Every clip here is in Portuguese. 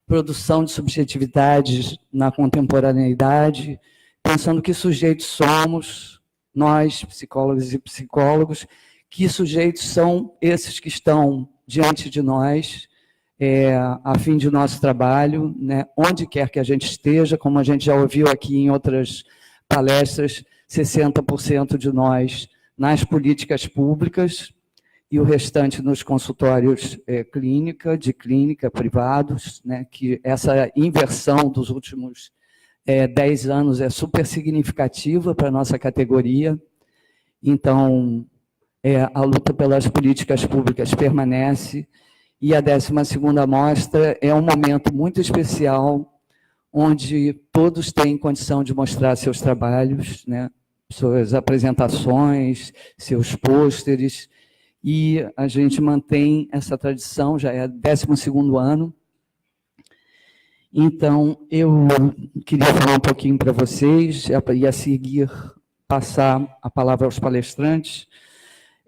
produção de subjetividades na contemporaneidade, pensando que sujeitos somos, nós, psicólogas e psicólogos, que sujeitos são esses que estão diante de nós, a fim de nosso trabalho, né, onde quer que a gente esteja, como a gente já ouviu aqui em outras palestras, 60% de nós nas políticas públicas e o restante nos consultórios de clínica privados, né, que essa inversão dos últimos 10 anos é super significativa para a nossa categoria. Então, a luta pelas políticas públicas permanece, e a 12ª mostra é um momento muito especial, onde todos têm condição de mostrar seus trabalhos, né, suas apresentações, seus pôsteres, e a gente mantém essa tradição, já é 12º ano. Então, eu queria falar um pouquinho para vocês, e a seguir passar a palavra aos palestrantes,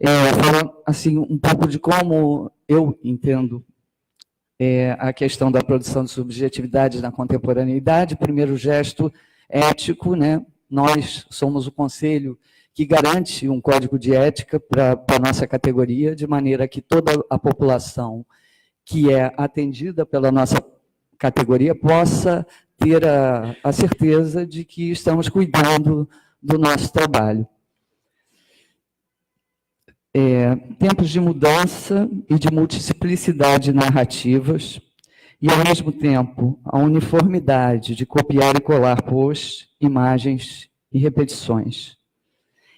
falar assim, um pouco de como eu entendo a questão da produção de subjetividade na contemporaneidade. Primeiro gesto ético, né? Nós somos o conselho que garante um código de ética para a nossa categoria, de maneira que toda a população que é atendida pela nossa categoria possa ter a certeza de que estamos cuidando do nosso trabalho. Tempos de mudança e de multiplicidade narrativas, e, ao mesmo tempo, a uniformidade de copiar e colar posts, imagens e repetições.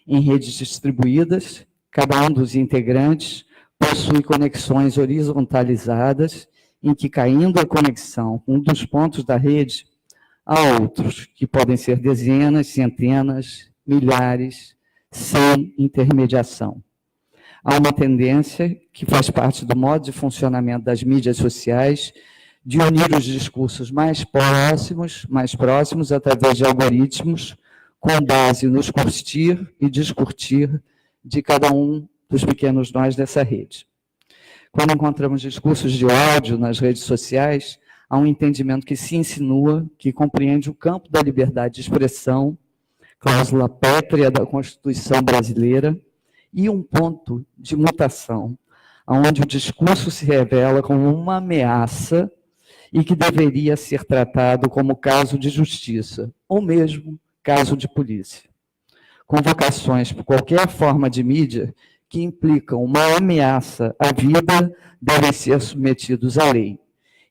Em redes distribuídas, cada um dos integrantes possui conexões horizontalizadas, em que, caindo a conexão com um dos pontos da rede, há outros, que podem ser dezenas, centenas, milhares, sem intermediação. Há uma tendência, que faz parte do modo de funcionamento das mídias sociais, de unir os discursos mais próximos através de algoritmos, com base nos curtir e discutir de cada um dos pequenos nós dessa rede. Quando encontramos discursos de ódio nas redes sociais, há um entendimento que se insinua, que compreende o campo da liberdade de expressão, cláusula pétrea da Constituição brasileira, e um ponto de mutação, onde o discurso se revela como uma ameaça e que deveria ser tratado como caso de justiça, ou mesmo caso de polícia. Convocações por qualquer forma de mídia que implicam uma ameaça à vida devem ser submetidos à lei.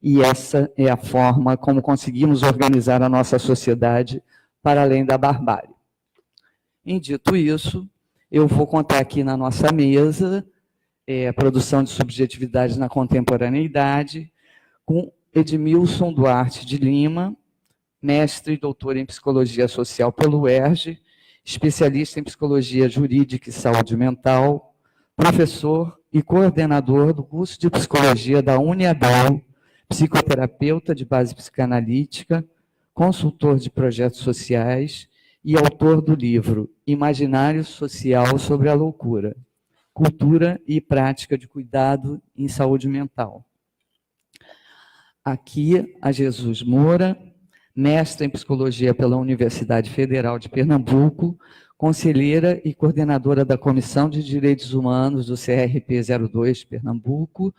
E essa é a forma como conseguimos organizar a nossa sociedade para além da barbárie. E, dito isso, eu vou contar aqui na nossa mesa produção de subjetividade na contemporaneidade, com Edmilson Duarte de Lima, mestre e doutor em Psicologia Social pelo UERJ, especialista em Psicologia Jurídica e Saúde Mental, professor e coordenador do curso de Psicologia da Uniabel, psicoterapeuta de base psicanalítica, consultor de projetos sociais e autor do livro Imaginário Social sobre a Loucura, Cultura e Prática de Cuidado em Saúde Mental. Aqui, a Jesus Moura, mestre em Psicologia pela Universidade Federal de Pernambuco, conselheira e coordenadora da Comissão de Direitos Humanos do CRP 02 Pernambuco,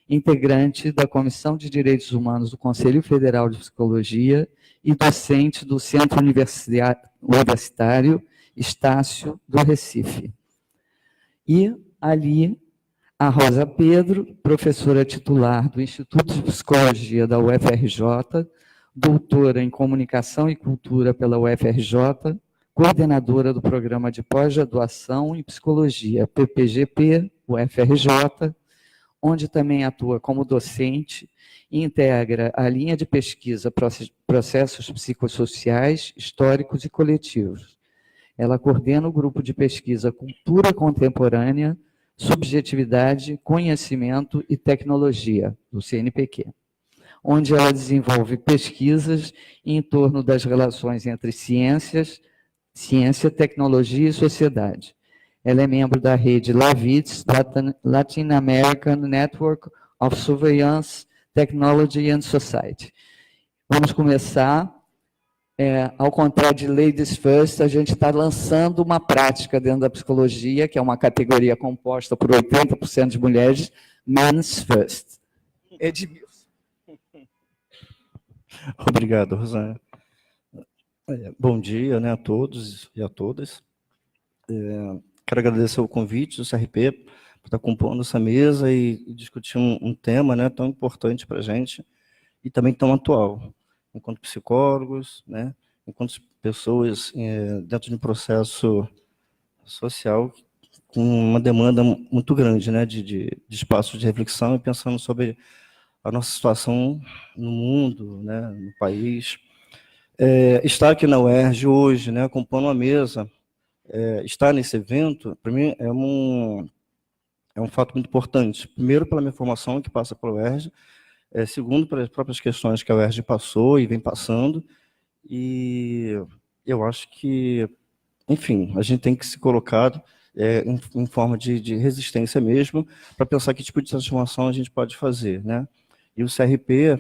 integrante da Comissão de Direitos Humanos do Conselho Federal de Psicologia e docente do Centro Universitário Estácio do Recife. E ali, a Rosa Pedro, professora titular do Instituto de Psicologia da UFRJ, doutora em Comunicação e Cultura pela UFRJ, coordenadora do Programa de Pós-Graduação em Psicologia, PPGP, UFRJ, onde também atua como docente e integra a linha de pesquisa Processos Psicossociais, Históricos e Coletivos. Ela coordena o grupo de pesquisa Cultura Contemporânea, Subjetividade, Conhecimento e Tecnologia, do CNPq, onde ela desenvolve pesquisas em torno das relações entre ciência, tecnologia e sociedade. Ela é membro da rede LAVITS, Latin American Network of Surveillance Technology and Society. Vamos começar. Ao contrário de Ladies First, a gente está lançando uma prática dentro da psicologia, que é uma categoria composta por 80% de mulheres, Men's First. Edmilson. Obrigado, Rosana. Bom dia, né, a todos e a todas. Quero agradecer o convite do CRP por estar compondo essa mesa e discutir um tema, né, tão importante para a gente e também tão atual, enquanto psicólogos, né, enquanto pessoas dentro de um processo social com uma demanda muito grande, né, de espaço de reflexão e pensando sobre a nossa situação no mundo, né, no país. Estar aqui na UERJ hoje, né, compondo uma mesa, estar nesse evento, para mim, é um fato muito importante. Primeiro, pela minha formação, que passa pela UERJ, segundo, pelas próprias questões que a UERJ passou e vem passando, e eu acho que, enfim, a gente tem que se colocar em forma de resistência mesmo, para pensar que tipo de transformação a gente pode fazer, né? E o CRP,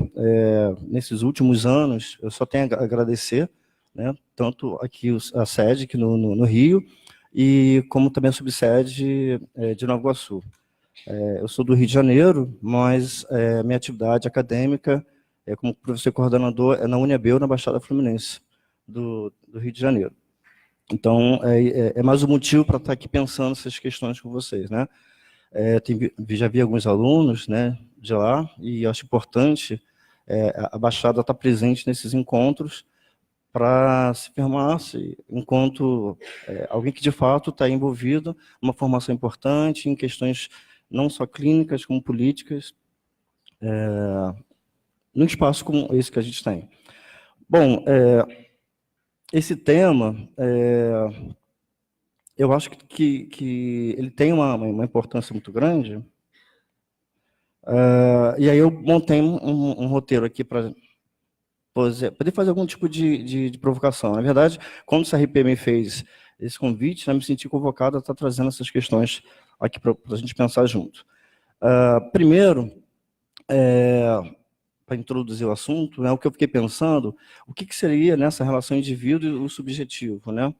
nesses últimos anos, eu só tenho a agradecer, né, tanto aqui a sede aqui no Rio, e como também a subsede de Nova Iguaçu. Eu sou do Rio de Janeiro, mas minha atividade acadêmica, como professor coordenador, é na UniAbel, na Baixada Fluminense, do Rio de Janeiro. Então, é mais um motivo para estar aqui pensando essas questões com vocês, né? Já vi alguns alunos, né, de lá, e acho importante a Baixada estar presente nesses encontros para se firmar enquanto alguém que, de fato, está envolvido numa formação importante em questões não só clínicas, como políticas, num espaço como esse que a gente tem. Bom, esse tema, eu acho que ele tem uma importância muito grande, e aí eu montei um roteiro aqui para poder fazer algum tipo de provocação. Na verdade, quando o CRP me fez esse convite, né, me senti convocado a estar trazendo essas questões aqui para a gente pensar junto. Primeiro, para introduzir o assunto, né, o que eu fiquei pensando, o que seria nessa relação indivíduo e o subjetivo, né?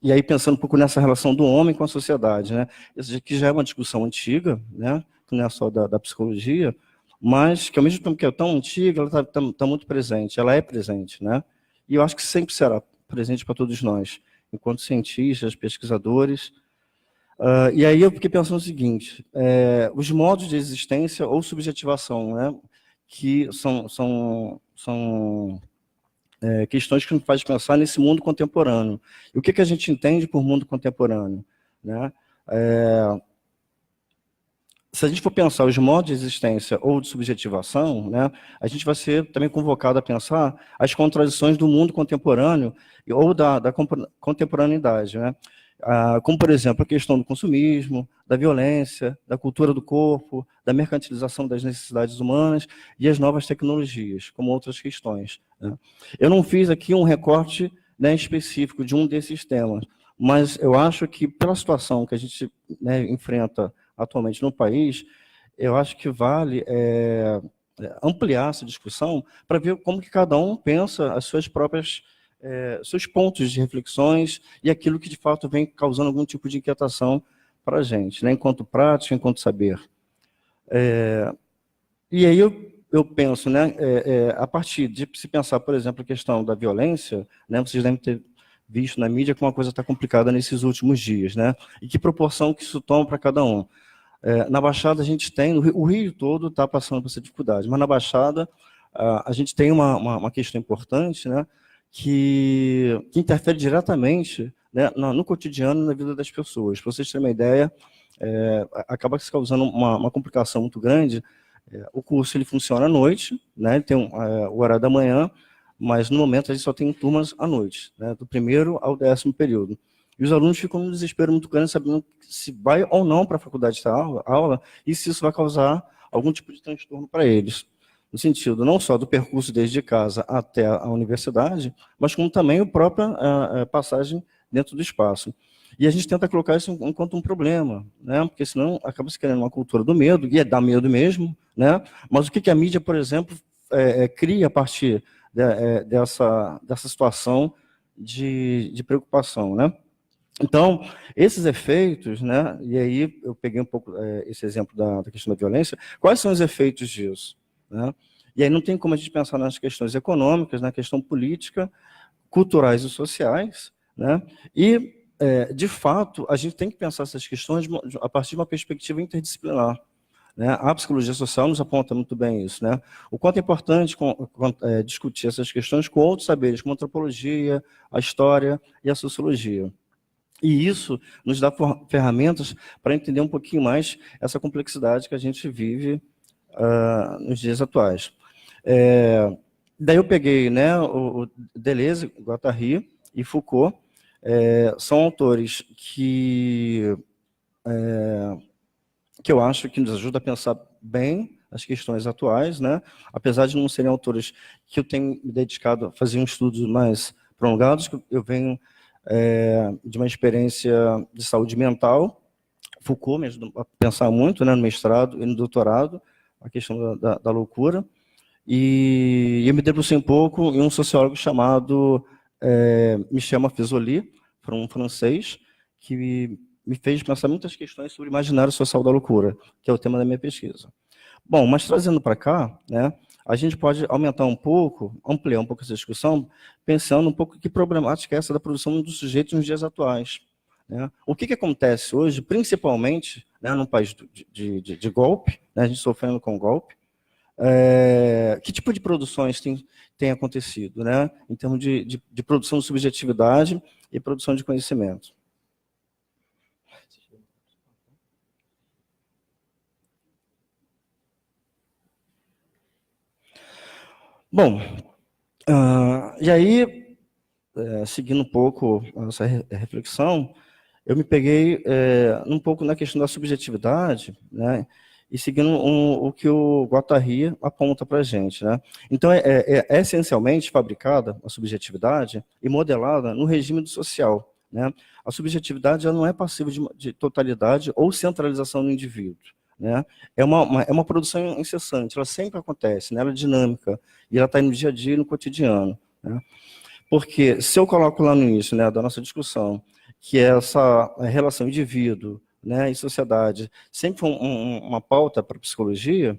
E aí pensando um pouco nessa relação do homem com a sociedade, né? Isso aqui já é uma discussão antiga, né? Que não é só da psicologia, mas que ao mesmo tempo que é tão antiga, ela está muito presente, ela é presente, né? E eu acho que sempre será presente para todos nós, enquanto cientistas, pesquisadores. E aí eu fiquei pensando o seguinte, os modos de existência ou subjetivação, né? Que são questões que nos fazem pensar nesse mundo contemporâneo. E o que a gente entende por mundo contemporâneo, né? Se a gente for pensar os modos de existência ou de subjetivação, né, a gente vai ser também convocado a pensar as contradições do mundo contemporâneo ou da contemporaneidade, né? Como, por exemplo, a questão do consumismo, da violência, da cultura do corpo, da mercantilização das necessidades humanas e as novas tecnologias, como outras questões, né? Eu não fiz aqui um recorte, né, específico de um desses temas, mas eu acho que, pela situação que a gente, né, enfrenta atualmente no país, eu acho que vale ampliar essa discussão para ver como que cada um pensa as suas próprias seus pontos de reflexões e aquilo que de fato vem causando algum tipo de inquietação para a gente, né, enquanto prática, enquanto saber. E aí eu penso, né, a partir de se pensar, por exemplo, a questão da violência, né, vocês devem ter visto na mídia que uma coisa está complicada nesses últimos dias, né, e que proporção que isso toma para cada um. Na Baixada a gente tem, o Rio todo está passando por essa dificuldade, mas na Baixada a gente tem uma questão importante, né, que interfere diretamente, né, no cotidiano, na vida das pessoas. Para vocês terem uma ideia, acaba se causando uma complicação muito grande. O curso ele funciona à noite, né, ele tem o horário da manhã, mas no momento a gente só tem turmas à noite, né, do primeiro ao 10º período. E os alunos ficam num desespero muito grande, sabendo se vai ou não para a faculdade da aula e se isso vai causar algum tipo de transtorno para eles. No sentido não só do percurso desde casa até a universidade, mas como também a própria passagem dentro do espaço. E a gente tenta colocar isso enquanto um problema, né? Porque senão acaba se criando uma cultura do medo, e dá medo mesmo, né? Mas o que a mídia, por exemplo, cria a partir dessa situação de preocupação, né? Então, esses efeitos, né? E aí eu peguei um pouco esse exemplo da questão da violência. Quais são os efeitos disso, né? E aí não tem como a gente pensar nas questões econômicas, na questão política, culturais e sociais, né? E, de fato, a gente tem que pensar essas questões a partir de uma perspectiva interdisciplinar, né? A psicologia social nos aponta muito bem isso, né? O quanto é importante discutir essas questões com outros saberes, como a antropologia, a história e a sociologia. E isso nos dá ferramentas para entender um pouquinho mais essa complexidade que a gente vive nos dias atuais. Daí eu peguei, né, o Deleuze, Guattari e Foucault, são autores que eu acho que nos ajudam a pensar bem as questões atuais, né? Apesar de não serem autores que eu tenho me dedicado a fazer estudos mais prolongados, que eu venho de uma experiência de saúde mental. Foucault me ajudou a pensar muito, né, no mestrado e no doutorado, a questão da loucura. E eu me debrucei um pouco em um sociólogo chamado Michel Maffezoli, um francês, que me fez pensar muitas questões sobre o imaginário social da loucura, que é o tema da minha pesquisa. Bom, mas trazendo para cá, né, a gente pode aumentar um pouco, ampliar um pouco essa discussão, pensando um pouco que problemática é essa da produção dos sujeitos nos dias atuais, né? O que acontece hoje, principalmente, né, num país de golpe, né, a gente sofrendo com golpe, que tipo de produções tem acontecido, né, em termos de produção de subjetividade e produção de conhecimento? Bom, e aí, seguindo um pouco essa reflexão, eu me peguei um pouco na questão da subjetividade, né, e seguindo o que o Guattari aponta para a gente, né? Então, é essencialmente fabricada a subjetividade e modelada no regime do social, né? A subjetividade já não é passiva de totalidade ou centralização do indivíduo, né? É uma produção incessante, ela sempre acontece, né? Ela é dinâmica, e ela está no dia a dia, no cotidiano, né? Porque se eu coloco lá no início, né, da nossa discussão, que é essa relação indivíduo, né, e sociedade sempre foi uma pauta para a psicologia,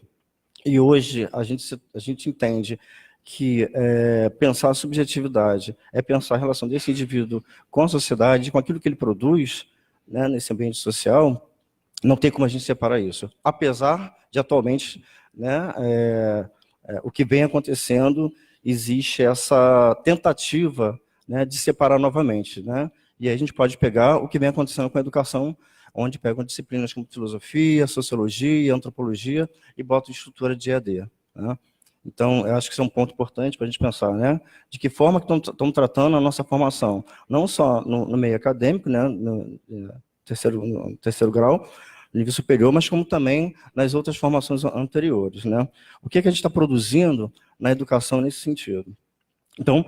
e hoje a gente entende que pensar a subjetividade é pensar a relação desse indivíduo com a sociedade, com aquilo que ele produz, né, nesse ambiente social, não tem como a gente separar isso. Apesar de atualmente, né, o que vem acontecendo, existe essa tentativa, né, de separar novamente, né? E aí a gente pode pegar o que vem acontecendo com a educação, onde pegam disciplinas como filosofia, sociologia, antropologia e botam em estrutura de EAD, né? Então, eu acho que isso é um ponto importante para a gente pensar, né? De que forma que estão tratando a nossa formação, não só no meio acadêmico, né, no terceiro grau, nível superior, mas como também nas outras formações anteriores, né? O que a gente está produzindo na educação nesse sentido? Então,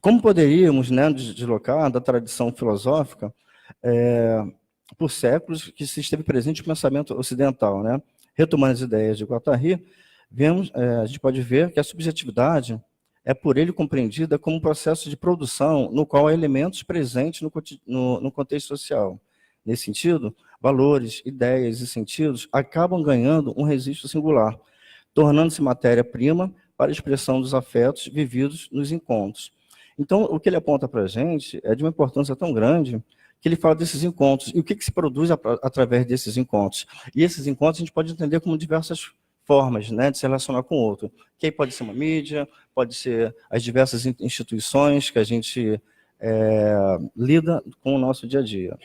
como poderíamos, né, deslocar da tradição filosófica por séculos que se esteve presente no pensamento ocidental, né? Retomando as ideias de Guattari, a gente pode ver que a subjetividade é por ele compreendida como um processo de produção no qual há elementos presentes no contexto social. Nesse sentido, valores, ideias e sentidos acabam ganhando um registro singular, tornando-se matéria-prima para a expressão dos afetos vividos nos encontros. Então, o que ele aponta para a gente é de uma importância tão grande que ele fala desses encontros e o que se produz através desses encontros. E esses encontros a gente pode entender como diversas formas, né, de se relacionar com o outro. Que aí pode ser uma mídia, pode ser as diversas instituições que a gente lida com o nosso dia a dia.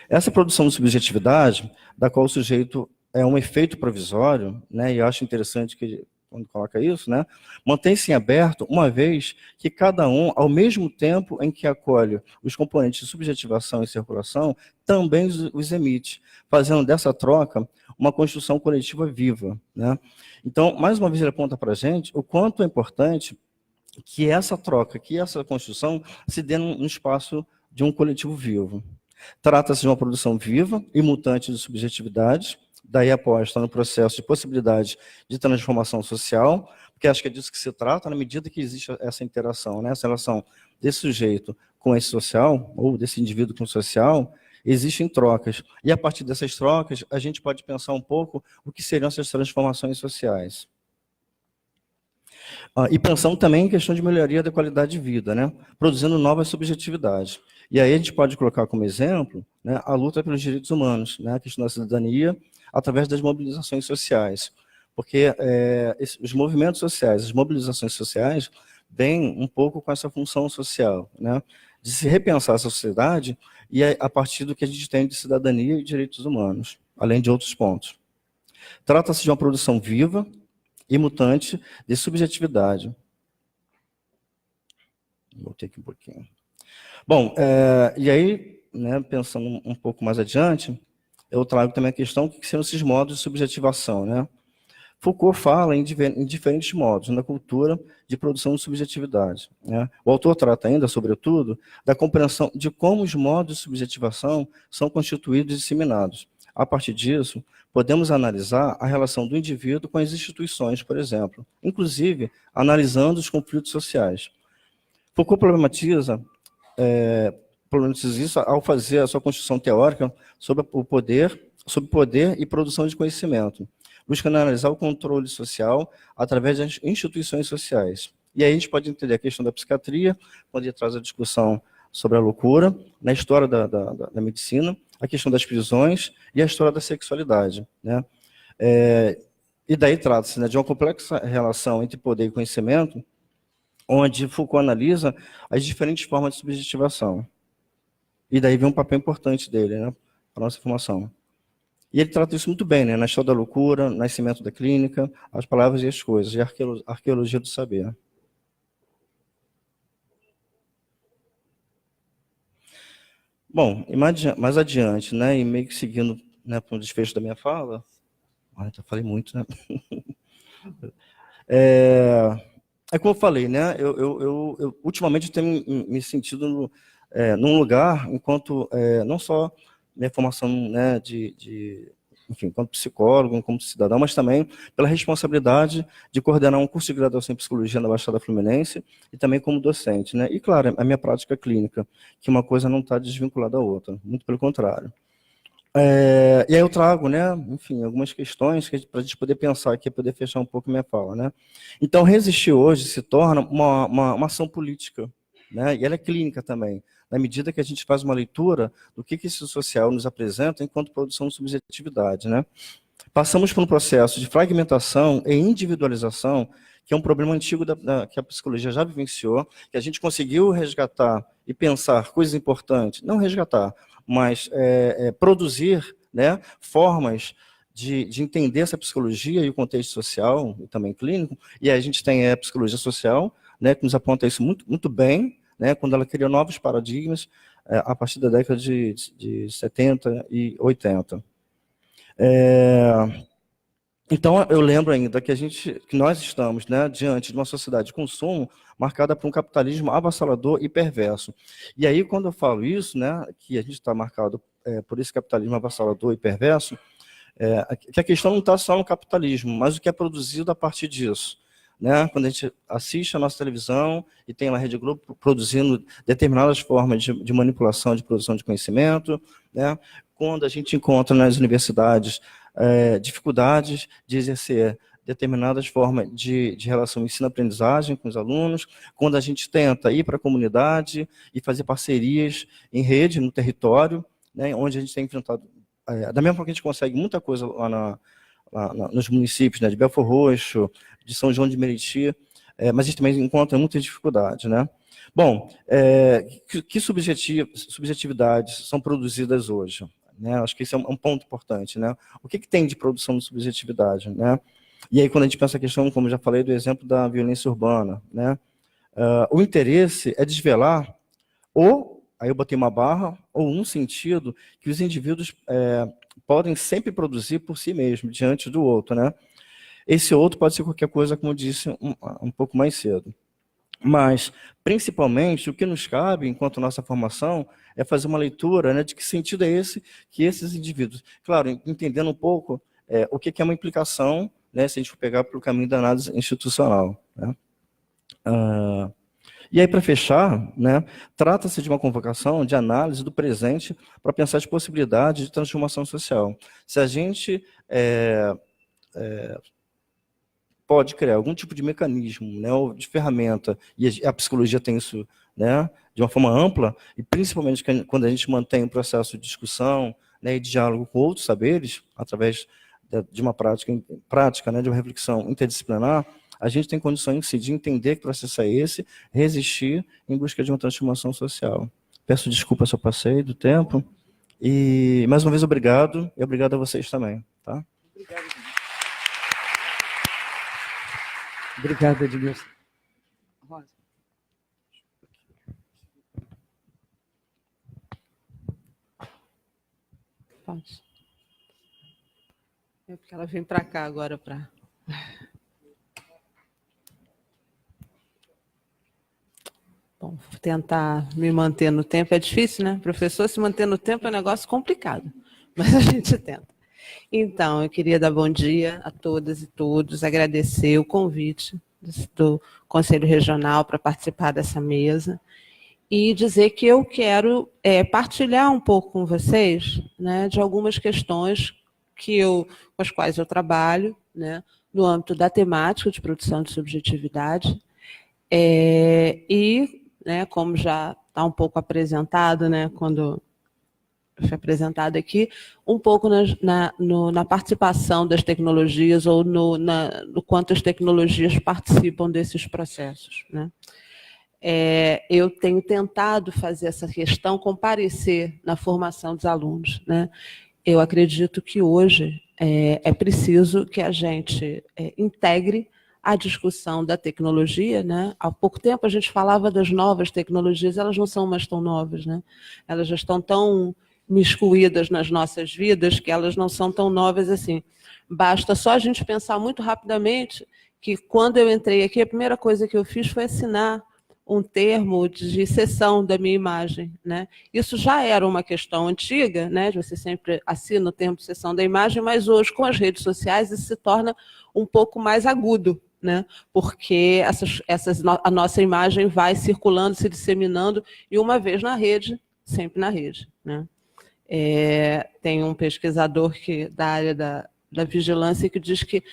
Essa produção de subjetividade, da qual o sujeito é um efeito provisório, né, e eu acho interessante que, quando coloca isso, né, mantém-se em aberto, uma vez que cada um, ao mesmo tempo em que acolhe os componentes de subjetivação e circulação, também os emite, fazendo dessa troca uma construção coletiva viva, né? Então, mais uma vez, ele aponta para a gente o quanto é importante que essa troca, que essa construção se dê no espaço de um coletivo vivo. Trata-se de uma produção viva e mutante de subjetividades, daí aposta no processo de possibilidade de transformação social, porque acho que é disso que se trata, na medida que existe essa interação, né? Essa relação desse sujeito com esse social, ou desse indivíduo com o social, existem trocas. E a partir dessas trocas, a gente pode pensar um pouco o que seriam essas transformações sociais. E pensando também em questão de melhoria da qualidade de vida, né? Produzindo novas subjetividades. E aí a gente pode colocar como exemplo, né, a luta pelos direitos humanos, né, a questão da cidadania, através das mobilizações sociais. Porque os movimentos sociais, as mobilizações sociais, vêm um pouco com essa função social, né, de se repensar a sociedade e a partir do que a gente tem de cidadania e direitos humanos, além de outros pontos. Trata-se de uma produção viva e mutante de subjetividade. Voltei aqui um pouquinho. Bom, e aí, né, pensando um pouco mais adiante, eu trago também a questão que são esses modos de subjetivação, né? Foucault fala em diferentes modos na cultura de produção de subjetividade, né? O autor trata ainda, sobretudo, da compreensão de como os modos de subjetivação são constituídos e disseminados. A partir disso, podemos analisar a relação do indivíduo com as instituições, por exemplo, inclusive analisando os conflitos sociais. Foucault problematiza isso ao fazer a sua construção teórica sobre o poder e produção de conhecimento, buscando analisar o controle social através das instituições sociais. E aí a gente pode entender a questão da psiquiatria, quando ele traz a discussão sobre a loucura, na história da medicina, a questão das prisões e a história da sexualidade, né? E daí trata-se, né, de uma complexa relação entre poder e conhecimento, onde Foucault analisa as diferentes formas de subjetivação. E daí vem um papel importante dele, né, para a nossa formação. E ele trata isso muito bem, né, na história da loucura, nascimento da clínica, as palavras e as coisas, e a arqueologia do saber. Bom, e mais adiante, né, e meio que seguindo, né, para o desfecho da minha fala, já falei muito, né? Como eu falei, né? Eu ultimamente tenho me sentido num lugar, enquanto não só minha formação, né, enfim, como psicólogo, como cidadão, mas também pela responsabilidade de coordenar um curso de graduação em psicologia na Baixada Fluminense e também como docente, né? E claro, a minha prática clínica, que uma coisa não está desvinculada da outra, muito pelo contrário. E aí eu trago, né, enfim, algumas questões para a gente poder pensar aqui, poder fechar um pouco a minha fala, né? Então, resistir hoje se torna uma ação política, né? E ela é clínica também, na medida que a gente faz uma leitura do que esse social nos apresenta enquanto produção de subjetividade, né? Passamos por um processo de fragmentação e individualização, que é um problema antigo que a psicologia já vivenciou, que a gente conseguiu resgatar e pensar coisas importantes, não resgatar, mas produzir, né, formas de entender essa psicologia e o contexto social, e também clínico, e aí a gente tem a psicologia social, né, que nos aponta isso muito, muito bem, né, quando ela cria novos paradigmas, a partir da década de 70 e 80. Então, eu lembro ainda que nós estamos, né, diante de uma sociedade de consumo marcada por um capitalismo avassalador e perverso. E aí, quando eu falo isso, né, que a gente está marcado por esse capitalismo avassalador e perverso, que a questão não está só no capitalismo, mas o que é produzido a partir disso. Né? Quando a gente assiste a nossa televisão e tem lá a Rede Globo produzindo determinadas formas de manipulação de produção de conhecimento, né? Quando a gente encontra nas universidades dificuldades de exercer determinadas formas de relação ensino-aprendizagem com os alunos, quando a gente tenta ir para a comunidade e fazer parcerias em rede, no território, né? Onde a gente tem enfrentado, da mesma forma que a gente consegue muita coisa lá nos municípios, né, de Belford Roxo, de São João de Meriti, mas a gente também encontra muitas dificuldades, né? Bom, que subjetividades são produzidas hoje? Né? Acho que isso é um ponto importante, né? O que tem de produção de subjetividade, né? E aí, quando a gente pensa a questão, como já falei, do exemplo da violência urbana, né? O interesse é desvelar, aí eu botei uma barra, ou um sentido que os indivíduos podem sempre produzir por si mesmos, diante do outro, né? Esse outro pode ser qualquer coisa, como eu disse um pouco mais cedo. Mas, principalmente, o que nos cabe, enquanto nossa formação, é fazer uma leitura, né, de que sentido é esse que esses indivíduos... Claro, entendendo um pouco o que é uma implicação, né, se a gente for pegar pelo caminho da análise institucional. Né? E aí, para fechar, né, trata-se de uma convocação de análise do presente para pensar as possibilidades de transformação social. Se a gente pode criar algum tipo de mecanismo, né, ou de ferramenta, e a psicologia tem isso, né, de uma forma ampla, e principalmente quando a gente mantém um processo de discussão, né, e de diálogo com outros saberes, através de uma prática, né, de uma reflexão interdisciplinar, a gente tem condições de entender que processo é esse, resistir em busca de uma transformação social. Peço desculpa se eu passei do tempo, e mais uma vez obrigado, e obrigado a vocês também. Tá? Obrigado. Obrigada, Edmilson. Rosa. Pode. É porque ela vem para cá agora para... Bom, vou tentar me manter no tempo. É difícil, né? Professor, se manter no tempo é um negócio complicado, mas a gente tenta. Então, eu queria dar bom dia a todas e todos, agradecer o convite do Conselho Regional para participar dessa mesa e dizer que eu quero partilhar um pouco com vocês, né, de algumas questões com as quais eu trabalho, né, no âmbito da temática de produção de subjetividade, e, né, como já está um pouco apresentado, né, quando foi apresentado aqui, um pouco na participação das tecnologias ou no quanto as tecnologias participam desses processos. Né? Eu tenho tentado fazer essa questão comparecer na formação dos alunos. Né? Eu acredito que hoje é preciso que a gente integre a discussão da tecnologia. Né? Há pouco tempo a gente falava das novas tecnologias, elas não são mais tão novas, né? Elas já estão tão miscuídas nas nossas vidas, que elas não são tão novas assim. Basta só a gente pensar muito rapidamente que, quando eu entrei aqui, a primeira coisa que eu fiz foi assinar um termo de cessão da minha imagem. Né? Isso já era uma questão antiga, né? Você sempre assina o termo de cessão da imagem, mas hoje, com as redes sociais, isso se torna um pouco mais agudo, né? Porque a nossa imagem vai circulando, se disseminando, e uma vez na rede, sempre na rede. Né? Tem um pesquisador da área da vigilância que diz que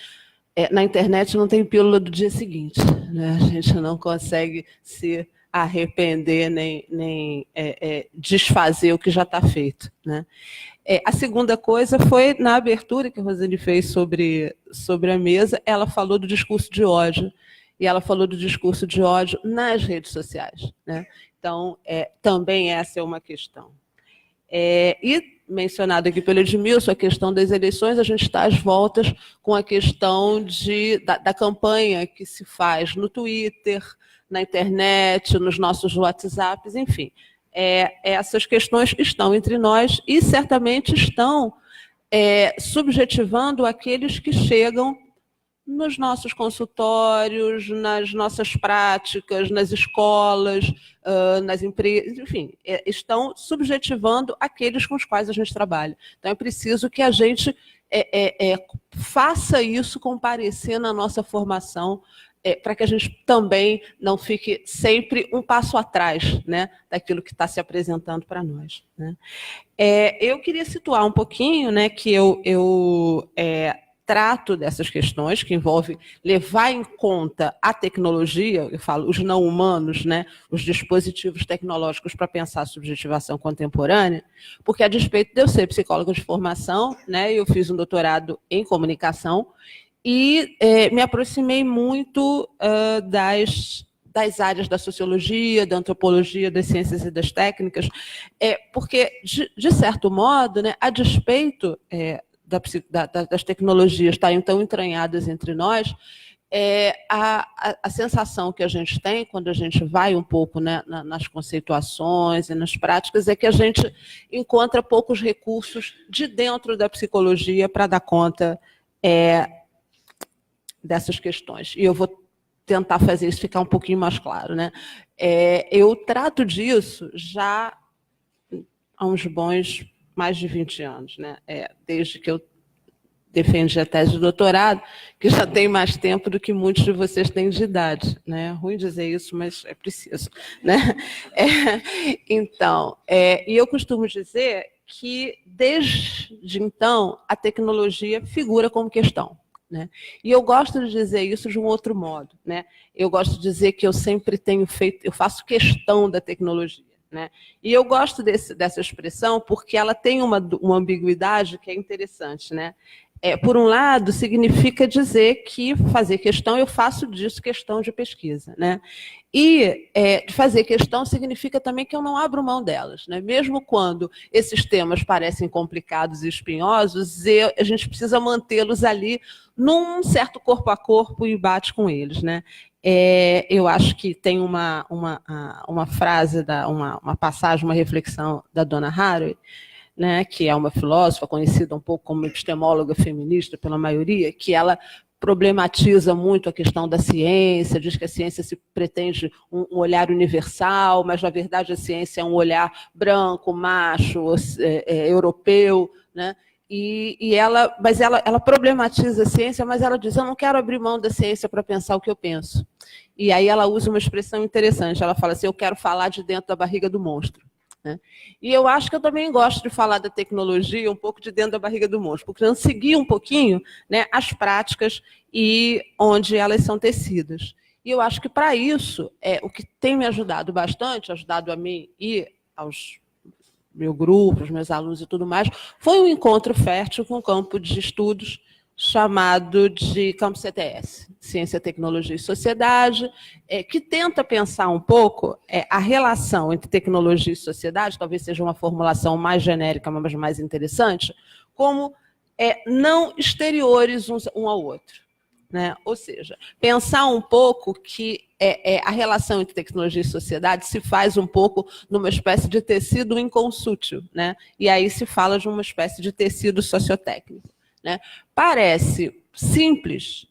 na internet não tem pílula do dia seguinte. Né? A gente não consegue se arrepender nem desfazer o que já está feito. Né? A segunda coisa foi, na abertura que a Rosane fez sobre a mesa, ela falou do discurso de ódio, e ela falou do discurso de ódio nas redes sociais. Né? Então, também essa é uma questão. E, mencionado aqui pelo Edmilson, a questão das eleições, a gente está às voltas com a questão da campanha que se faz no Twitter, na internet, nos nossos WhatsApps, enfim. Essas questões estão entre nós e certamente estão subjetivando aqueles que chegam nos nossos consultórios, nas nossas práticas, nas escolas, nas empresas, enfim, estão subjetivando aqueles com os quais a gente trabalha. Então, é preciso que a gente faça isso comparecer na nossa formação, para que a gente também não fique sempre um passo atrás, né, daquilo que está se apresentando para nós. Né? Eu queria situar um pouquinho, né, que eu trato dessas questões, que envolve levar em conta a tecnologia, eu falo os não humanos, né, os dispositivos tecnológicos para pensar a subjetivação contemporânea, porque, a despeito de eu ser psicóloga de formação, né, eu fiz um doutorado em comunicação e me aproximei muito das áreas da sociologia, da antropologia, das ciências e das técnicas, porque, de certo modo, né, a despeito das tecnologias estarem tão entranhadas entre nós, a sensação que a gente tem quando a gente vai um pouco, né, nas conceituações e nas práticas é que a gente encontra poucos recursos de dentro da psicologia para dar conta dessas questões. E eu vou tentar fazer isso ficar um pouquinho mais claro, né? Eu trato disso já há uns bons mais de 20 anos, né? Desde que eu defendi a tese de doutorado, que já tem mais tempo do que muitos de vocês têm de idade, né? Ruim dizer isso, mas é preciso, né? Então, e eu costumo dizer que, desde então, a tecnologia figura como questão, né? E eu gosto de dizer isso de um outro modo, né? Eu gosto de dizer que eu sempre eu faço questão da tecnologia, né? E eu gosto dessa expressão porque ela tem uma ambiguidade que é interessante, né? Por um lado, significa dizer que fazer questão, eu faço disso questão de pesquisa, né? E fazer questão significa também que eu não abro mão delas, né? Mesmo quando esses temas parecem complicados e espinhosos, a gente precisa mantê-los ali num certo corpo a corpo e bate com eles, né? Eu acho que tem uma frase, uma passagem, uma reflexão da Donna Haraway, né, que é uma filósofa conhecida um pouco como epistemóloga feminista pela maioria, que ela problematiza muito a questão da ciência, diz que a ciência se pretende um olhar universal, mas, na verdade, a ciência é um olhar branco, macho, europeu, né? Mas ela problematiza a ciência, mas ela diz, eu não quero abrir mão da ciência para pensar o que eu penso. E aí ela usa uma expressão interessante, ela fala assim, eu quero falar de dentro da barriga do monstro. Né? E eu acho que eu também gosto de falar da tecnologia um pouco de dentro da barriga do monstro, porque eu segui um pouquinho, né, as práticas e onde elas são tecidas. E eu acho que, para isso, o que tem me ajudado bastante, ajudado a mim e aos meu grupo, os meus alunos e tudo mais, foi um encontro fértil com um campo de estudos chamado de Campo CTS, Ciência, Tecnologia e Sociedade, que tenta pensar um pouco a relação entre tecnologia e sociedade, talvez seja uma formulação mais genérica, mas mais interessante, como não exteriores um ao outro. Né? Ou seja, pensar um pouco que a relação entre tecnologia e sociedade se faz um pouco numa espécie de tecido inconsútil, né? E aí se fala de uma espécie de tecido sociotécnico. Né? Parece simples,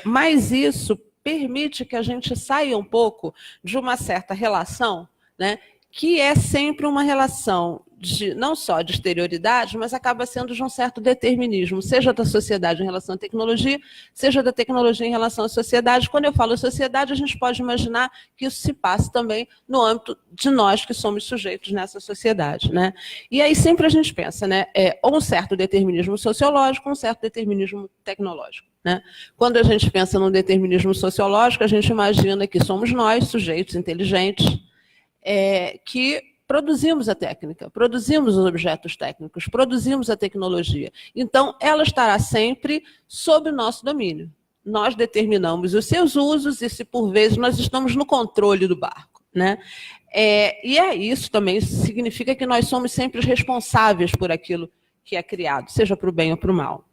mas isso permite que a gente saia um pouco de uma certa relação, né, que é sempre uma relação não só de exterioridade, mas acaba sendo de um certo determinismo, seja da sociedade em relação à tecnologia, seja da tecnologia em relação à sociedade. Quando eu falo sociedade, a gente pode imaginar que isso se passe também no âmbito de nós que somos sujeitos nessa sociedade. Né? E aí sempre a gente pensa, né, ou um certo determinismo sociológico, um certo determinismo tecnológico. Né? Quando a gente pensa no determinismo sociológico, a gente imagina que somos nós, sujeitos inteligentes, que produzimos a técnica, produzimos os objetos técnicos, produzimos a tecnologia. Então, ela estará sempre sob o nosso domínio. Nós determinamos os seus usos e, se por vezes, nós estamos no controle do barco. Né? E isso também significa que nós somos sempre responsáveis por aquilo que é criado, seja para o bem ou para o mal.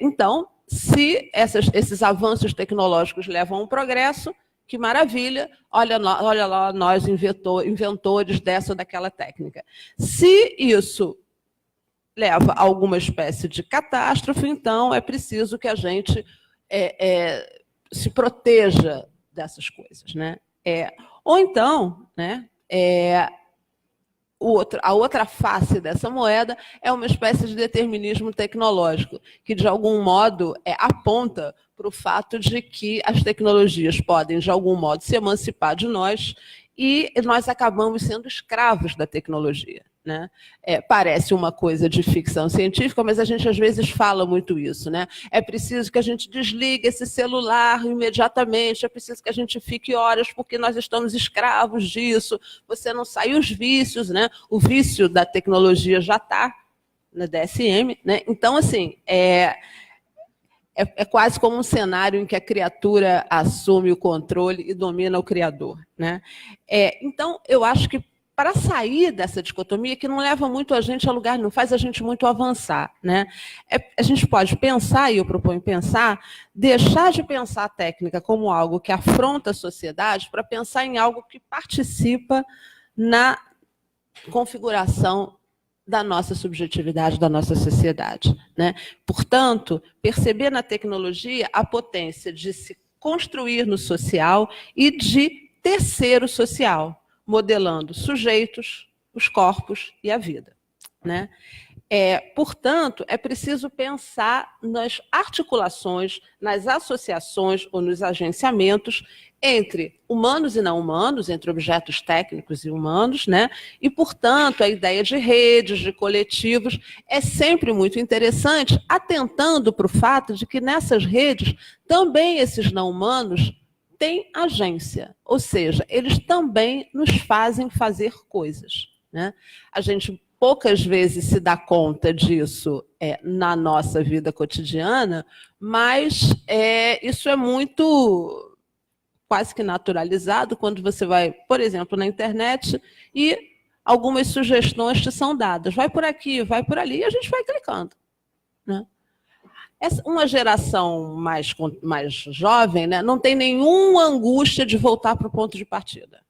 Então, se esses avanços tecnológicos levam a um progresso, que maravilha, olha lá nós inventores dessa ou daquela técnica. Se isso leva a alguma espécie de catástrofe, então é preciso que a gente se proteja dessas coisas. Né? Ou então, né, a outra face dessa moeda é uma espécie de determinismo tecnológico, que, de algum modo, aponta para o fato de que as tecnologias podem, de algum modo, se emancipar de nós e nós acabamos sendo escravos da tecnologia. Né? Parece uma coisa de ficção científica, mas a gente, às vezes, fala muito isso. Né? É preciso que a gente desligue esse celular imediatamente, é preciso que a gente fique horas, porque nós estamos escravos disso, você não sai os vícios, né? O vício da tecnologia já está na DSM. Né? Então, assim, é quase como um cenário em que a criatura assume o controle e domina o criador. Né? Então, eu acho que, para sair dessa dicotomia, que não leva muito a gente a lugar, não faz a gente muito avançar. Né? A gente pode pensar, e eu proponho pensar, deixar de pensar a técnica como algo que afronta a sociedade para pensar em algo que participa na configuração da nossa subjetividade, da nossa sociedade. Né? Portanto, perceber na tecnologia a potência de se construir no social e de tecer o social, modelando sujeitos, os corpos e a vida, né? Portanto, é preciso pensar nas articulações, nas associações ou nos agenciamentos entre humanos e não humanos, entre objetos técnicos e humanos, né? E, portanto, a ideia de redes, de coletivos, é sempre muito interessante, atentando para o fato de que nessas redes também esses não humanos têm agência, ou seja, eles também nos fazem fazer coisas, né? A gente poucas vezes se dá conta disso na nossa vida cotidiana, mas isso é muito quase que naturalizado quando você vai, por exemplo, na internet e algumas sugestões te são dadas. Vai por aqui, vai por ali, e a gente vai clicando, né? Uma geração mais jovem, né, não tem nenhuma angústia de voltar para o ponto de partida.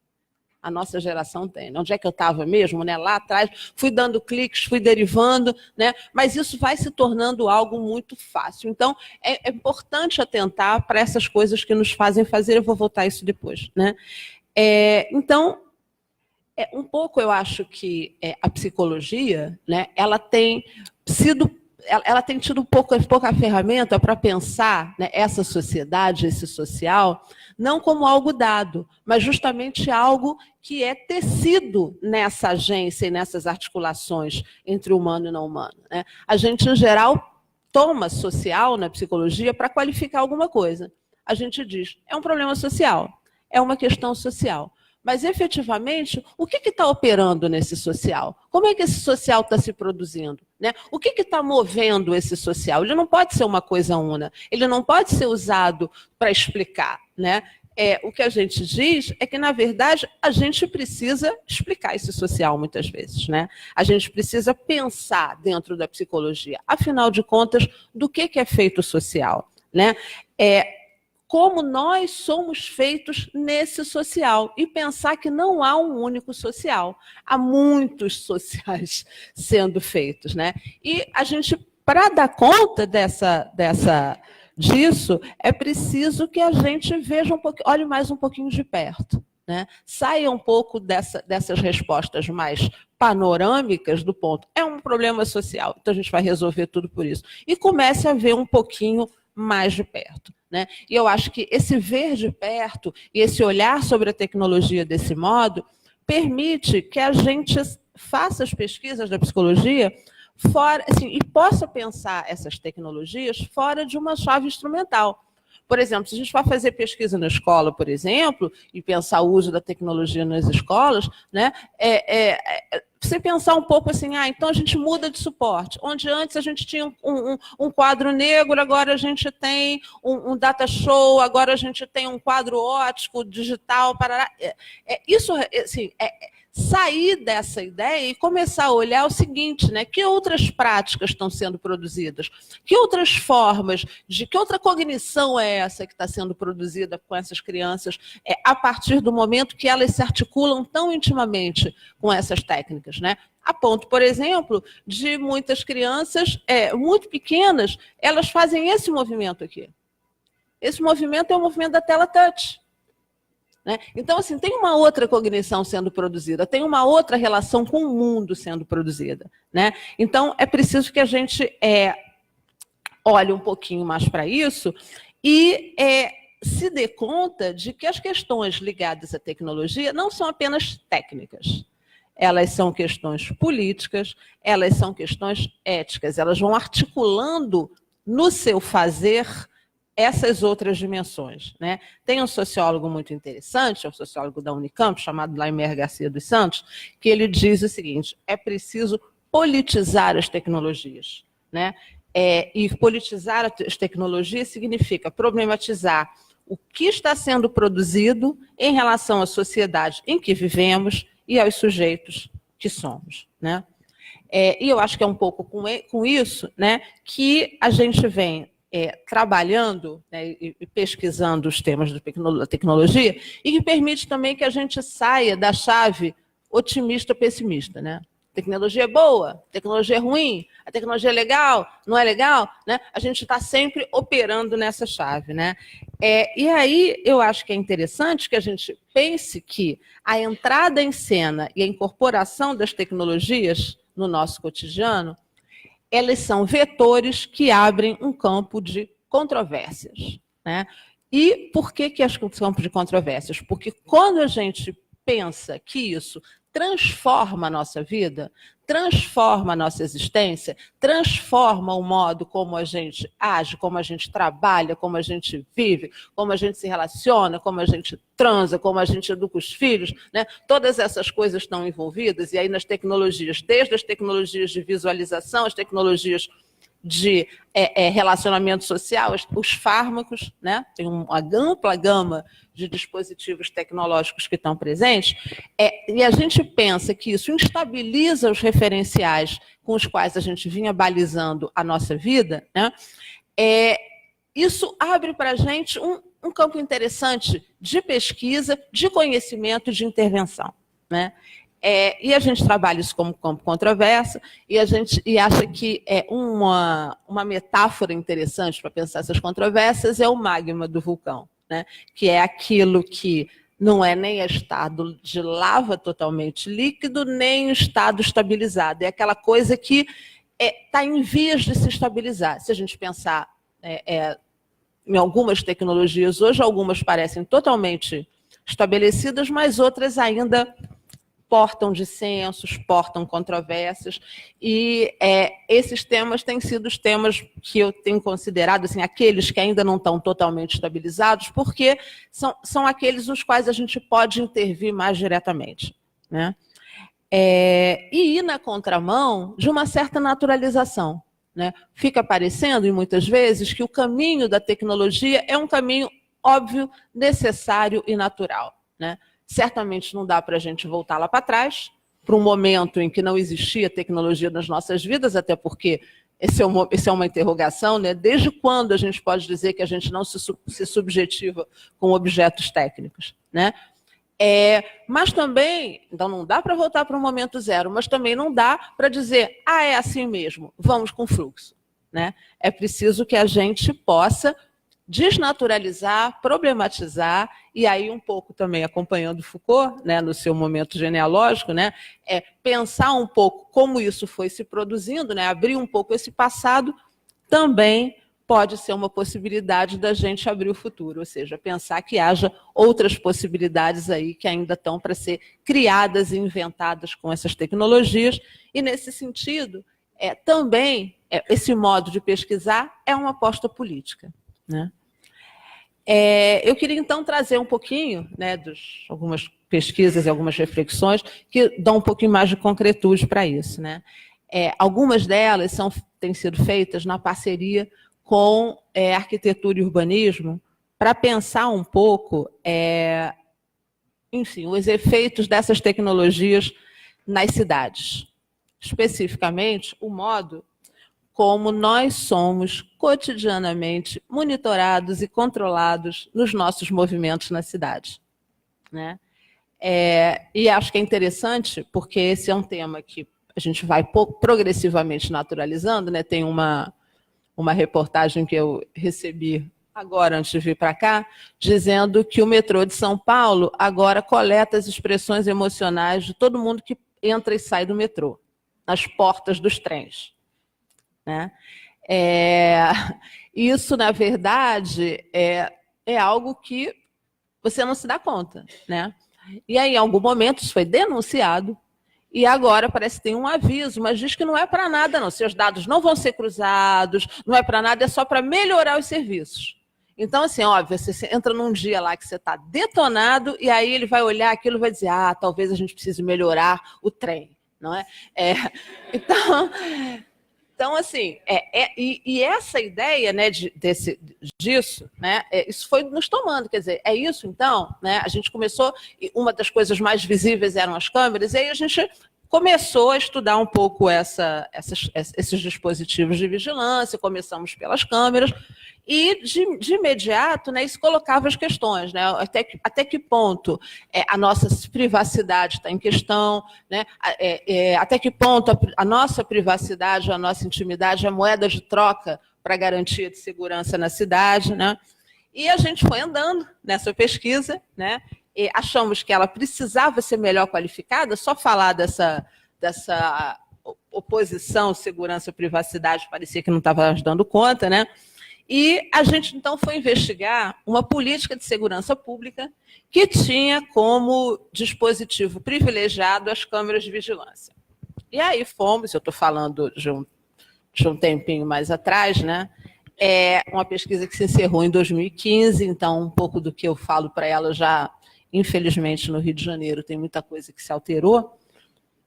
A nossa geração tem. Onde é que eu estava mesmo? Né? Lá atrás, fui dando cliques, fui derivando, né? Mas isso vai se tornando algo muito fácil. Então, é importante atentar para essas coisas que nos fazem fazer. Eu vou voltar a isso depois, né? Então, um pouco eu acho que a psicologia, né, ela tem tido pouca ferramenta para pensar, né, essa sociedade, esse social, não como algo dado, mas justamente algo que é tecido nessa agência e nessas articulações entre humano e não humano, né? A gente, em geral, toma social na psicologia para qualificar alguma coisa. A gente diz, é um problema social, é uma questão social. Mas, efetivamente, o que está operando nesse social? Como é que esse social está se produzindo, né? O que está movendo esse social? Ele não pode ser uma coisa una, ele não pode ser usado para explicar, né? O que a gente diz é que, na verdade, a gente precisa explicar esse social muitas vezes, né? A gente precisa pensar dentro da psicologia, afinal de contas, do que é feito o social, né? Como nós somos feitos nesse social e pensar que não há um único social. Há muitos sociais sendo feitos, né? E a gente, para dar conta disso, é preciso que a gente veja um pouquinho, olhe mais um pouquinho de perto, né? Saia um pouco dessas respostas mais panorâmicas do ponto. É um problema social, então a gente vai resolver tudo por isso. E comece a ver um pouquinho mais de perto, né? E eu acho que esse ver de perto e esse olhar sobre a tecnologia desse modo permite que a gente faça as pesquisas da psicologia fora, assim, e possa pensar essas tecnologias fora de uma chave instrumental. Por exemplo, se a gente for fazer pesquisa na escola, por exemplo, e pensar o uso da tecnologia nas escolas, né, você pensar um pouco assim, então a gente muda de suporte. Onde antes a gente tinha um quadro negro, agora a gente tem um data show, agora a gente tem um quadro óptico, digital, parará. Isso, assim, sair dessa ideia e começar a olhar o seguinte, né? Que outras práticas estão sendo produzidas? Que outras formas, que outra cognição é essa que está sendo produzida com essas crianças a partir do momento que elas se articulam tão intimamente com essas técnicas, né? A ponto, por exemplo, de muitas crianças muito pequenas, elas fazem esse movimento aqui. Esse movimento é o movimento da tela touch. Né? Então, assim, tem uma outra cognição sendo produzida, tem uma outra relação com o mundo sendo produzida, né? Então, é preciso que a gente olhe um pouquinho mais para isso e se dê conta de que as questões ligadas à tecnologia não são apenas técnicas. Elas são questões políticas, elas são questões éticas, elas vão articulando no seu fazer essas outras dimensões, né? Tem um sociólogo muito interessante, um sociólogo da Unicamp, chamado Laimer Garcia dos Santos, que ele diz o seguinte, é preciso politizar as tecnologias, né? E politizar as tecnologias significa problematizar o que está sendo produzido em relação à sociedade em que vivemos e aos sujeitos que somos, né? E eu acho que é um pouco com isso, né, que a gente vem trabalhando, né, e pesquisando os temas da tecnologia e que permite também que a gente saia da chave otimista-pessimista, né? tecnologia é boa, tecnologia é ruim, a tecnologia é legal, não é legal, né? A gente está sempre operando nessa chave, né? E aí eu acho que é interessante que a gente pense que a entrada em cena e a incorporação das tecnologias no nosso cotidiano, elas são vetores que abrem um campo de controvérsias, né? E por que é um campo de controvérsias? Porque quando a gente pensa que isso transforma a nossa vida, transforma a nossa existência, transforma o modo como a gente age, como a gente trabalha, como a gente vive, como a gente se relaciona, como a gente transa, como a gente educa os filhos, né? Todas essas coisas estão envolvidas, e aí nas tecnologias, desde as tecnologias de visualização, as tecnologias de relacionamento social, os fármacos, né? Tem uma ampla gama de dispositivos tecnológicos que estão presentes, e a gente pensa que isso instabiliza os referenciais com os quais a gente vinha balizando a nossa vida, né? Isso abre para a gente um campo interessante de pesquisa, de conhecimento e de intervenção, né? E a gente trabalha isso como campo controverso, e acha que uma metáfora interessante para pensar essas controvérsias é o magma do vulcão, né? Que é aquilo que não é nem estado de lava totalmente líquido, nem estado estabilizado. É aquela coisa que está em vias de se estabilizar. Se a gente pensar em algumas tecnologias hoje, algumas parecem totalmente estabelecidas, mas outras ainda portam dissensos, portam controvérsias, e esses temas têm sido os temas que eu tenho considerado assim, aqueles que ainda não estão totalmente estabilizados, porque são aqueles nos quais a gente pode intervir mais diretamente, né? E ir na contramão de uma certa naturalização, né? Fica parecendo, e muitas vezes, que o caminho da tecnologia é um caminho óbvio, necessário e natural, né? Certamente não dá para a gente voltar lá para trás, para um momento em que não existia tecnologia nas nossas vidas, até porque esse é uma interrogação, né? Desde quando a gente pode dizer que a gente não se subjetiva com objetos técnicos, né? Mas também, então não dá para voltar para um momento zero, mas também não dá para dizer, é assim mesmo, vamos com fluxo, né? É preciso que a gente possa desnaturalizar, problematizar, e aí um pouco também acompanhando Foucault, né, no seu momento genealógico, né, pensar um pouco como isso foi se produzindo, né, abrir um pouco esse passado, também pode ser uma possibilidade da gente abrir o futuro, ou seja, pensar que haja outras possibilidades aí que ainda estão para ser criadas e inventadas com essas tecnologias, e nesse sentido, também, esse modo de pesquisar é uma aposta política, né? Eu queria, então, trazer um pouquinho, né, algumas pesquisas e algumas reflexões que dão um pouquinho mais de concretude para isso, né? Algumas delas têm sido feitas na parceria com arquitetura e urbanismo para pensar um pouco, enfim, os efeitos dessas tecnologias nas cidades. Especificamente, o modo como nós somos cotidianamente monitorados e controlados nos nossos movimentos na cidade, né? E acho que é interessante, porque esse é um tema que a gente vai progressivamente naturalizando, né? Tem uma reportagem que eu recebi agora, antes de vir para cá, dizendo que o metrô de São Paulo agora coleta as expressões emocionais de todo mundo que entra e sai do metrô, nas portas dos trens, né? Isso, na verdade, é algo que você não se dá conta, né? E aí, em algum momento, isso foi denunciado, e agora parece que tem um aviso, mas diz que não é para nada, não. Seus dados não vão ser cruzados, não é para nada, é só para melhorar os serviços. Então, assim, óbvio, você entra num dia lá que você está detonado, e aí ele vai olhar aquilo e vai dizer, talvez a gente precise melhorar o trem, não é? Então, assim, e essa ideia, né, disso, né, isso foi nos tomando, quer dizer, isso então, né, a gente começou, e uma das coisas mais visíveis eram as câmeras, e aí a gente começou a estudar um pouco esses dispositivos de vigilância, começamos pelas câmeras, e, de imediato, né, isso colocava as questões, né, até que ponto a nossa privacidade está em questão, né, até que ponto a nossa privacidade, a nossa intimidade é moeda de troca para garantia de segurança na cidade. Né, e a gente foi andando nessa pesquisa, né, e achamos que ela precisava ser melhor qualificada. Só falar dessa oposição segurança-privacidade parecia que não estava dando conta, né? E a gente, então, foi investigar uma política de segurança pública que tinha como dispositivo privilegiado as câmeras de vigilância. E aí fomos, eu estou falando de um tempinho mais atrás, né? É uma pesquisa que se encerrou em 2015, então um pouco do que eu falo para ela já, infelizmente, no Rio de Janeiro tem muita coisa que se alterou.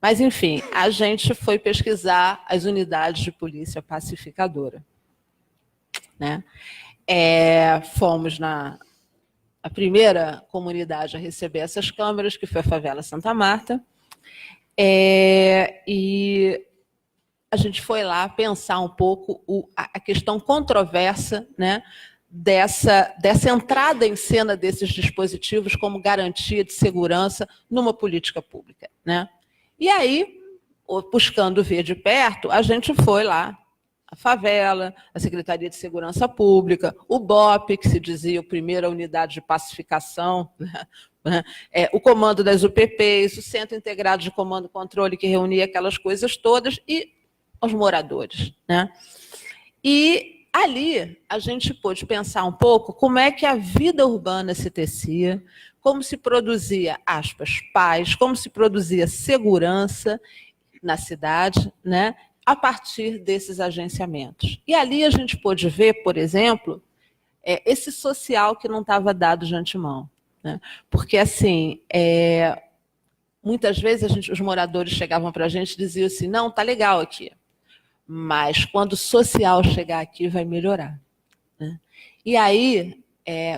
Mas, enfim, a gente foi pesquisar as unidades de polícia pacificadora. Né? Fomos a primeira comunidade a receber essas câmeras, que foi a favela Santa Marta, e a gente foi lá pensar um pouco a questão controversa, né, dessa entrada em cena desses dispositivos como garantia de segurança numa política pública. Né? E aí, buscando ver de perto, a gente foi lá, a favela, a Secretaria de Segurança Pública, o BOP, que se dizia a primeira unidade de pacificação, né? O comando das UPPs, o Centro Integrado de Comando e Controle, que reunia aquelas coisas todas, e os moradores. Né? E ali a gente pôde pensar um pouco como é que a vida urbana se tecia, como se produzia, aspas, paz, como se produzia segurança na cidade, né? A partir desses agenciamentos. E ali a gente pôde ver, por exemplo, esse social que não estava dado de antemão. Né? Porque, assim, muitas vezes os moradores chegavam para a gente e diziam assim, não, está legal aqui, mas quando o social chegar aqui vai melhorar. Né? E aí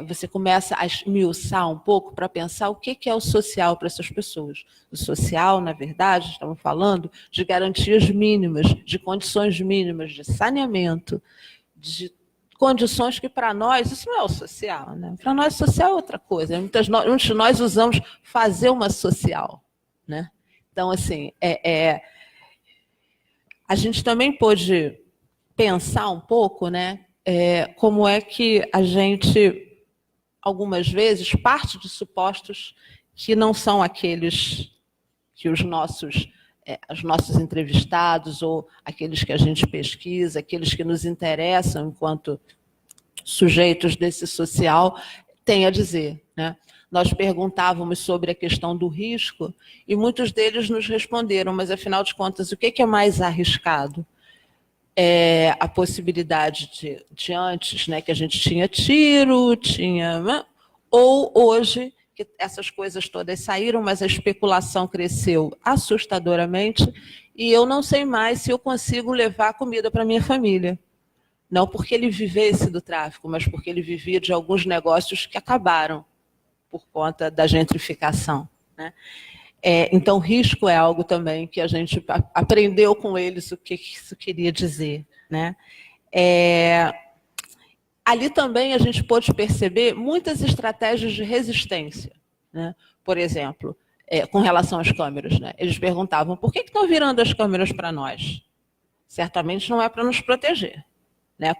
você começa a esmiuçar um pouco para pensar o que é o social para essas pessoas. O social, na verdade, estamos falando de garantias mínimas, de condições mínimas de saneamento, de condições que, para nós, isso não é o social. Né? Para nós, social é outra coisa. Muitos de nós usamos fazer uma social. Né? Então, assim, a gente também pôde pensar um pouco, né, como é que a gente, algumas vezes, parte de supostos que não são aqueles que os nossos entrevistados ou aqueles que a gente pesquisa, aqueles que nos interessam enquanto sujeitos desse social, têm a dizer. Né? Nós perguntávamos sobre a questão do risco e muitos deles nos responderam, mas, afinal de contas, o que é mais arriscado? A possibilidade de antes, né, que a gente tinha tiro, ou hoje, que essas coisas todas saíram, mas a especulação cresceu assustadoramente e eu não sei mais se eu consigo levar comida para minha família. Não porque ele vivesse do tráfico, mas porque ele vivia de alguns negócios que acabaram por conta da gentrificação. Né? Então, risco é algo também que a gente aprendeu com eles o que isso queria dizer. Né? Ali também a gente pôde perceber muitas estratégias de resistência. Né? Por exemplo, com relação às câmeras. Né? Eles perguntavam, por que estão virando as câmeras para nós? Certamente não é para nos proteger. Né?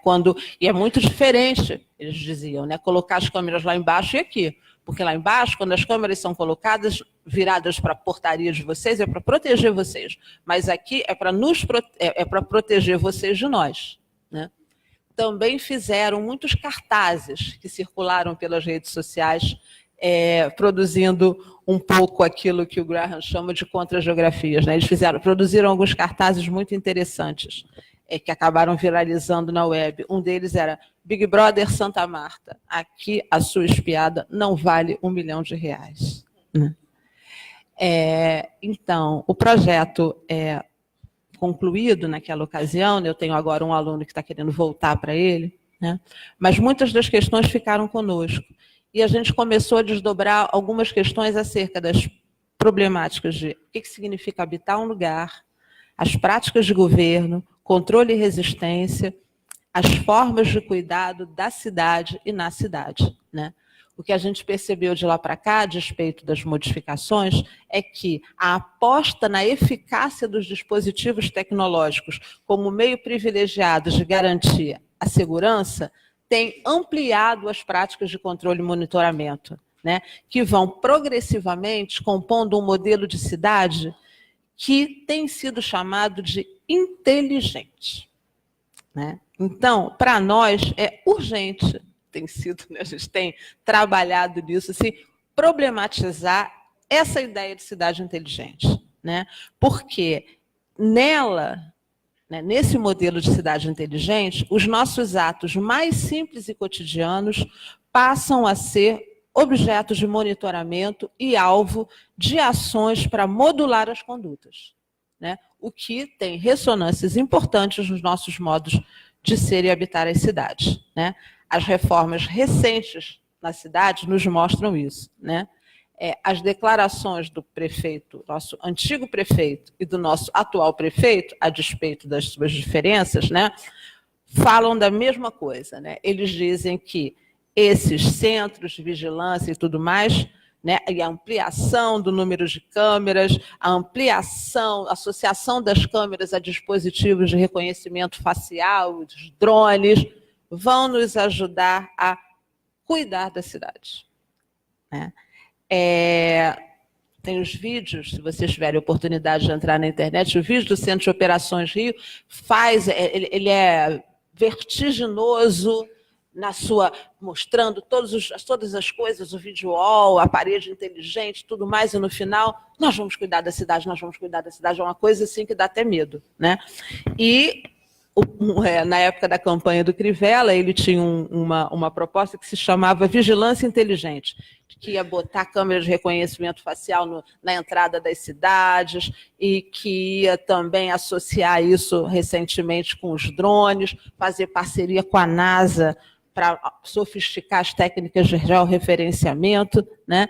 E é muito diferente, eles diziam, né? Colocar as câmeras lá embaixo e aqui. Porque lá embaixo, quando as câmeras são colocadas, viradas para a portaria de vocês, é para proteger vocês. Mas aqui é para proteger vocês de nós. Né? Também fizeram muitos cartazes que circularam pelas redes sociais, produzindo um pouco aquilo que o Graham chama de contra-geografias. Né? Eles produziram alguns cartazes muito interessantes, que acabaram viralizando na web. Um deles era Big Brother Santa Marta, aqui a sua espiada não vale R$1 milhão. Né? Então, o projeto concluído naquela ocasião, né? Eu tenho agora um aluno que está querendo voltar para ele, né? Mas muitas das questões ficaram conosco. E a gente começou a desdobrar algumas questões acerca das problemáticas de o que significa habitar um lugar, as práticas de governo, controle e resistência, as formas de cuidado da cidade e na cidade, né? O que a gente percebeu de lá para cá, a despeito das modificações, é que a aposta na eficácia dos dispositivos tecnológicos como meio privilegiado de garantir a segurança tem ampliado as práticas de controle e monitoramento, né, que vão progressivamente compondo um modelo de cidade que tem sido chamado de inteligente, né? Então, para nós, é urgente, tem sido, né, a gente tem trabalhado nisso, assim, problematizar essa ideia de cidade inteligente, né? Porque nela, né, nesse modelo de cidade inteligente, os nossos atos mais simples e cotidianos passam a ser objetos de monitoramento e alvo de ações para modular as condutas, né? O que tem ressonâncias importantes nos nossos modos de ser e habitar as cidades, né? As reformas recentes na cidade nos mostram isso, né? As declarações do prefeito, nosso antigo prefeito, e do nosso atual prefeito, a despeito das suas diferenças, né, falam da mesma coisa, né? Eles dizem que esses centros de vigilância e tudo mais, né, e a ampliação do número de câmeras, a ampliação, a associação das câmeras a dispositivos de reconhecimento facial, os drones, vão nos ajudar a cuidar da cidade, né? Tem os vídeos, se vocês tiverem oportunidade de entrar na internet, o vídeo do Centro de Operações Rio ele é vertiginoso na sua, mostrando todas as coisas, o vídeo wall, a parede inteligente, tudo mais, e no final, nós vamos cuidar da cidade, nós vamos cuidar da cidade, é uma coisa assim que dá até medo, né? E na época da campanha do Crivella, ele tinha uma proposta que se chamava Vigilância Inteligente, que ia botar câmeras de reconhecimento facial na entrada das cidades e que ia também associar isso recentemente com os drones, fazer parceria com a NASA para sofisticar as técnicas de georreferenciamento, né?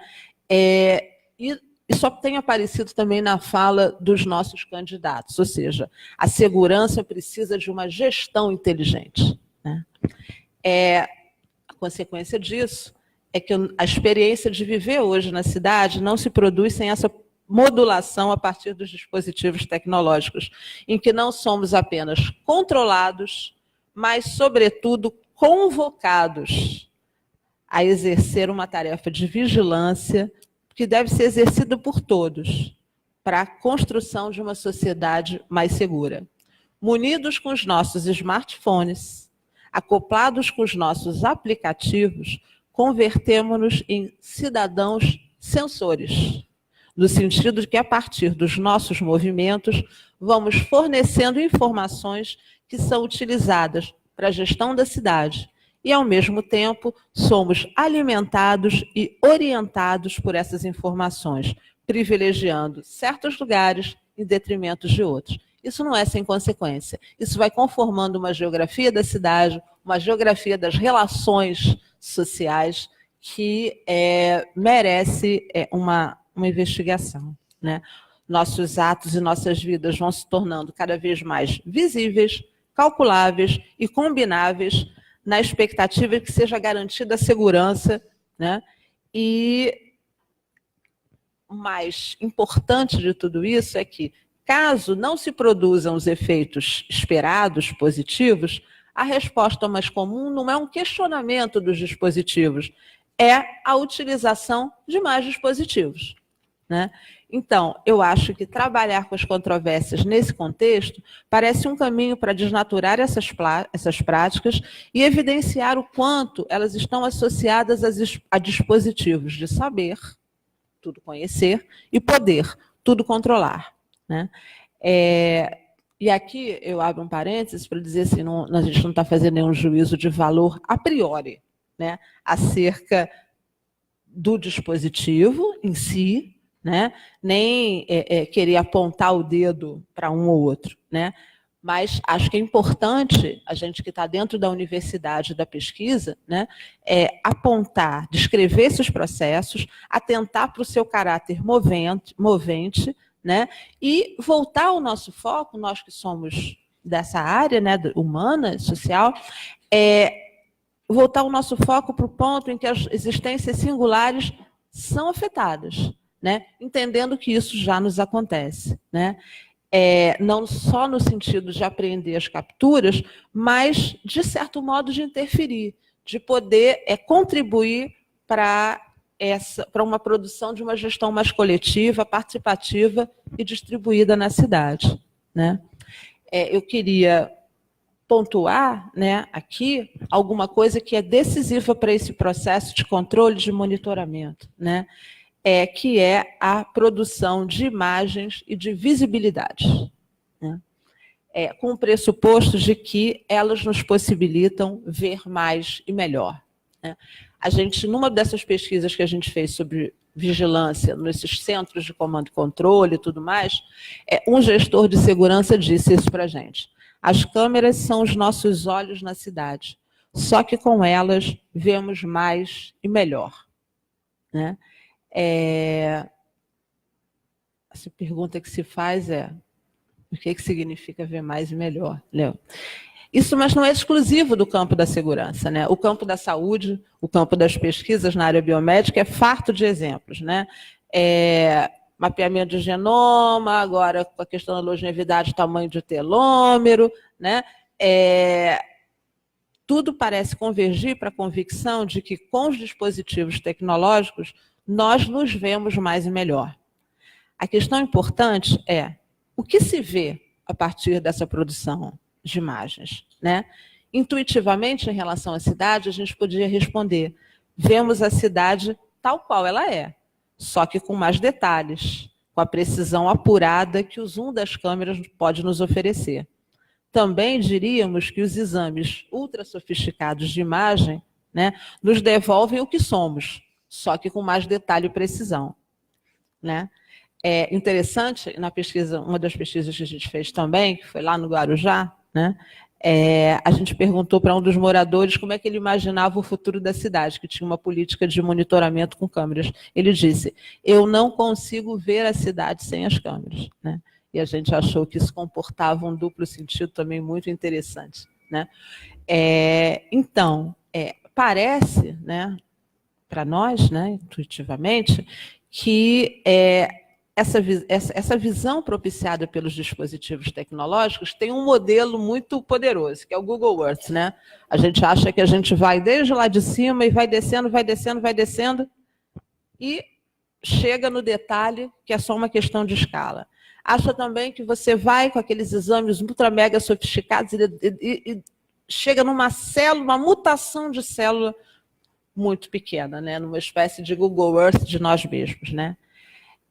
E isso tem aparecido também na fala dos nossos candidatos, ou seja, a segurança precisa de uma gestão inteligente, né? A consequência disso é que a experiência de viver hoje na cidade não se produz sem essa modulação a partir dos dispositivos tecnológicos, em que não somos apenas controlados, mas, sobretudo, convocados a exercer uma tarefa de vigilância que deve ser exercida por todos para a construção de uma sociedade mais segura. Munidos com os nossos smartphones, acoplados com os nossos aplicativos, convertemos-nos em cidadãos sensores, no sentido de que, a partir dos nossos movimentos, vamos fornecendo informações que são utilizadas para a gestão da cidade e, ao mesmo tempo, somos alimentados e orientados por essas informações, privilegiando certos lugares em detrimento de outros. Isso não é sem consequência. Isso vai conformando uma geografia da cidade, uma geografia das relações sociais que merece uma investigação, né? Nossos atos e nossas vidas vão se tornando cada vez mais visíveis, calculáveis e combináveis na expectativa de que seja garantida a segurança, né? E o mais importante de tudo isso é que, caso não se produzam os efeitos esperados, positivos, a resposta mais comum não é um questionamento dos dispositivos, é a utilização de mais dispositivos, né? Então, eu acho que trabalhar com as controvérsias nesse contexto parece um caminho para desnaturar essas práticas e evidenciar o quanto elas estão associadas a dispositivos de saber, tudo conhecer, e poder, tudo controlar, né? E aqui eu abro um parênteses para dizer assim, a gente não está fazendo nenhum juízo de valor a priori, né, acerca do dispositivo em si, né, nem querer apontar o dedo para um ou outro, né, Mas acho que é importante, a gente que está dentro da universidade da pesquisa, né, apontar, descrever esses processos, atentar para o seu caráter movente, né, e voltar o nosso foco, nós que somos dessa área, né, humana, social, voltar o nosso foco para o ponto em que as existências singulares são afetadas, né, entendendo que isso já nos acontece, né. Não só no sentido de apreender as capturas, mas, de certo modo, de interferir, de poder contribuir para uma produção de uma gestão mais coletiva, participativa e distribuída na cidade, né? Eu queria pontuar, né, aqui alguma coisa que é decisiva para esse processo de controle, de monitoramento, né? Que é a produção de imagens e de visibilidade, né? Com o pressuposto de que elas nos possibilitam ver mais e melhor, né? A gente, numa dessas pesquisas que a gente fez sobre vigilância, nesses centros de comando e controle e tudo mais, um gestor de segurança disse isso para a gente. As câmeras são os nossos olhos na cidade, só que com elas vemos mais e melhor, né? Essa pergunta que se faz o que significa ver mais e melhor, Léo? Isso, mas não é exclusivo do campo da segurança, né? O campo da saúde, o campo das pesquisas na área biomédica é farto de exemplos, né? Mapeamento de genoma, agora com a questão da longevidade, tamanho de telômero, né? Tudo parece convergir para a convicção de que com os dispositivos tecnológicos nós nos vemos mais e melhor. A questão importante é o que se vê a partir dessa produção de imagens, né? Intuitivamente, em relação à cidade, a gente podia responder: vemos a cidade tal qual ela é, só que com mais detalhes, com a precisão apurada que o zoom das câmeras pode nos oferecer. Também diríamos que os exames ultra sofisticados de imagem, né, nos devolvem o que somos, só que com mais detalhe e precisão, né? É interessante, na pesquisa, uma das pesquisas que a gente fez também, que foi lá no Guarujá, né, a gente perguntou para um dos moradores como é que ele imaginava o futuro da cidade, que tinha uma política de monitoramento com câmeras. Ele disse: eu não consigo ver a cidade sem as câmeras, né? E a gente achou que isso comportava um duplo sentido também muito interessante, né? Então, parece, né, para nós, né, intuitivamente, que essa visão propiciada pelos dispositivos tecnológicos tem um modelo muito poderoso, que é o Google Earth, né? A gente acha que a gente vai desde lá de cima e vai descendo, vai descendo, vai descendo, e chega no detalhe, que é só uma questão de escala. Acha também que você vai com aqueles exames ultra mega sofisticados e chega numa célula, uma mutação de célula muito pequena, né? Numa espécie de Google Earth de nós mesmos, né?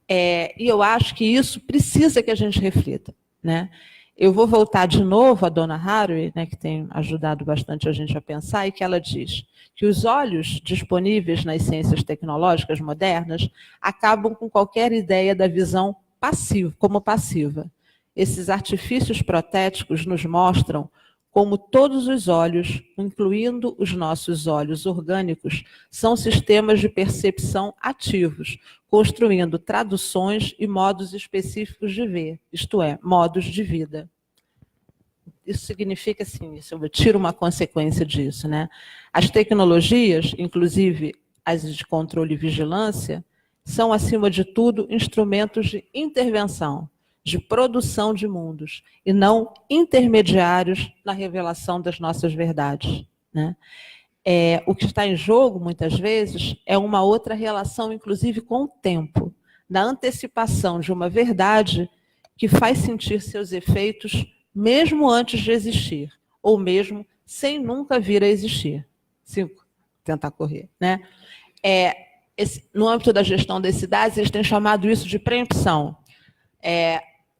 E eu acho que isso precisa que a gente reflita, né? Eu vou voltar de novo à dona Haraway, né, que tem ajudado bastante a gente a pensar, e que ela diz que os olhos disponíveis nas ciências tecnológicas modernas acabam com qualquer ideia da visão como passiva. Esses artifícios protéticos nos mostram como todos os olhos, incluindo os nossos olhos orgânicos, são sistemas de percepção ativos, construindo traduções e modos específicos de ver, isto é, modos de vida. Isso significa assim, eu tiro uma consequência disso, né? As tecnologias, inclusive as de controle e vigilância, são, acima de tudo, instrumentos de intervenção, de produção de mundos, e não intermediários na revelação das nossas verdades, né? O que está em jogo, muitas vezes, é uma outra relação, inclusive, com o tempo, da antecipação de uma verdade que faz sentir seus efeitos mesmo antes de existir, ou mesmo sem nunca vir a existir. 5, tentar correr, né? No âmbito da gestão das cidades, eles têm chamado isso de preempção.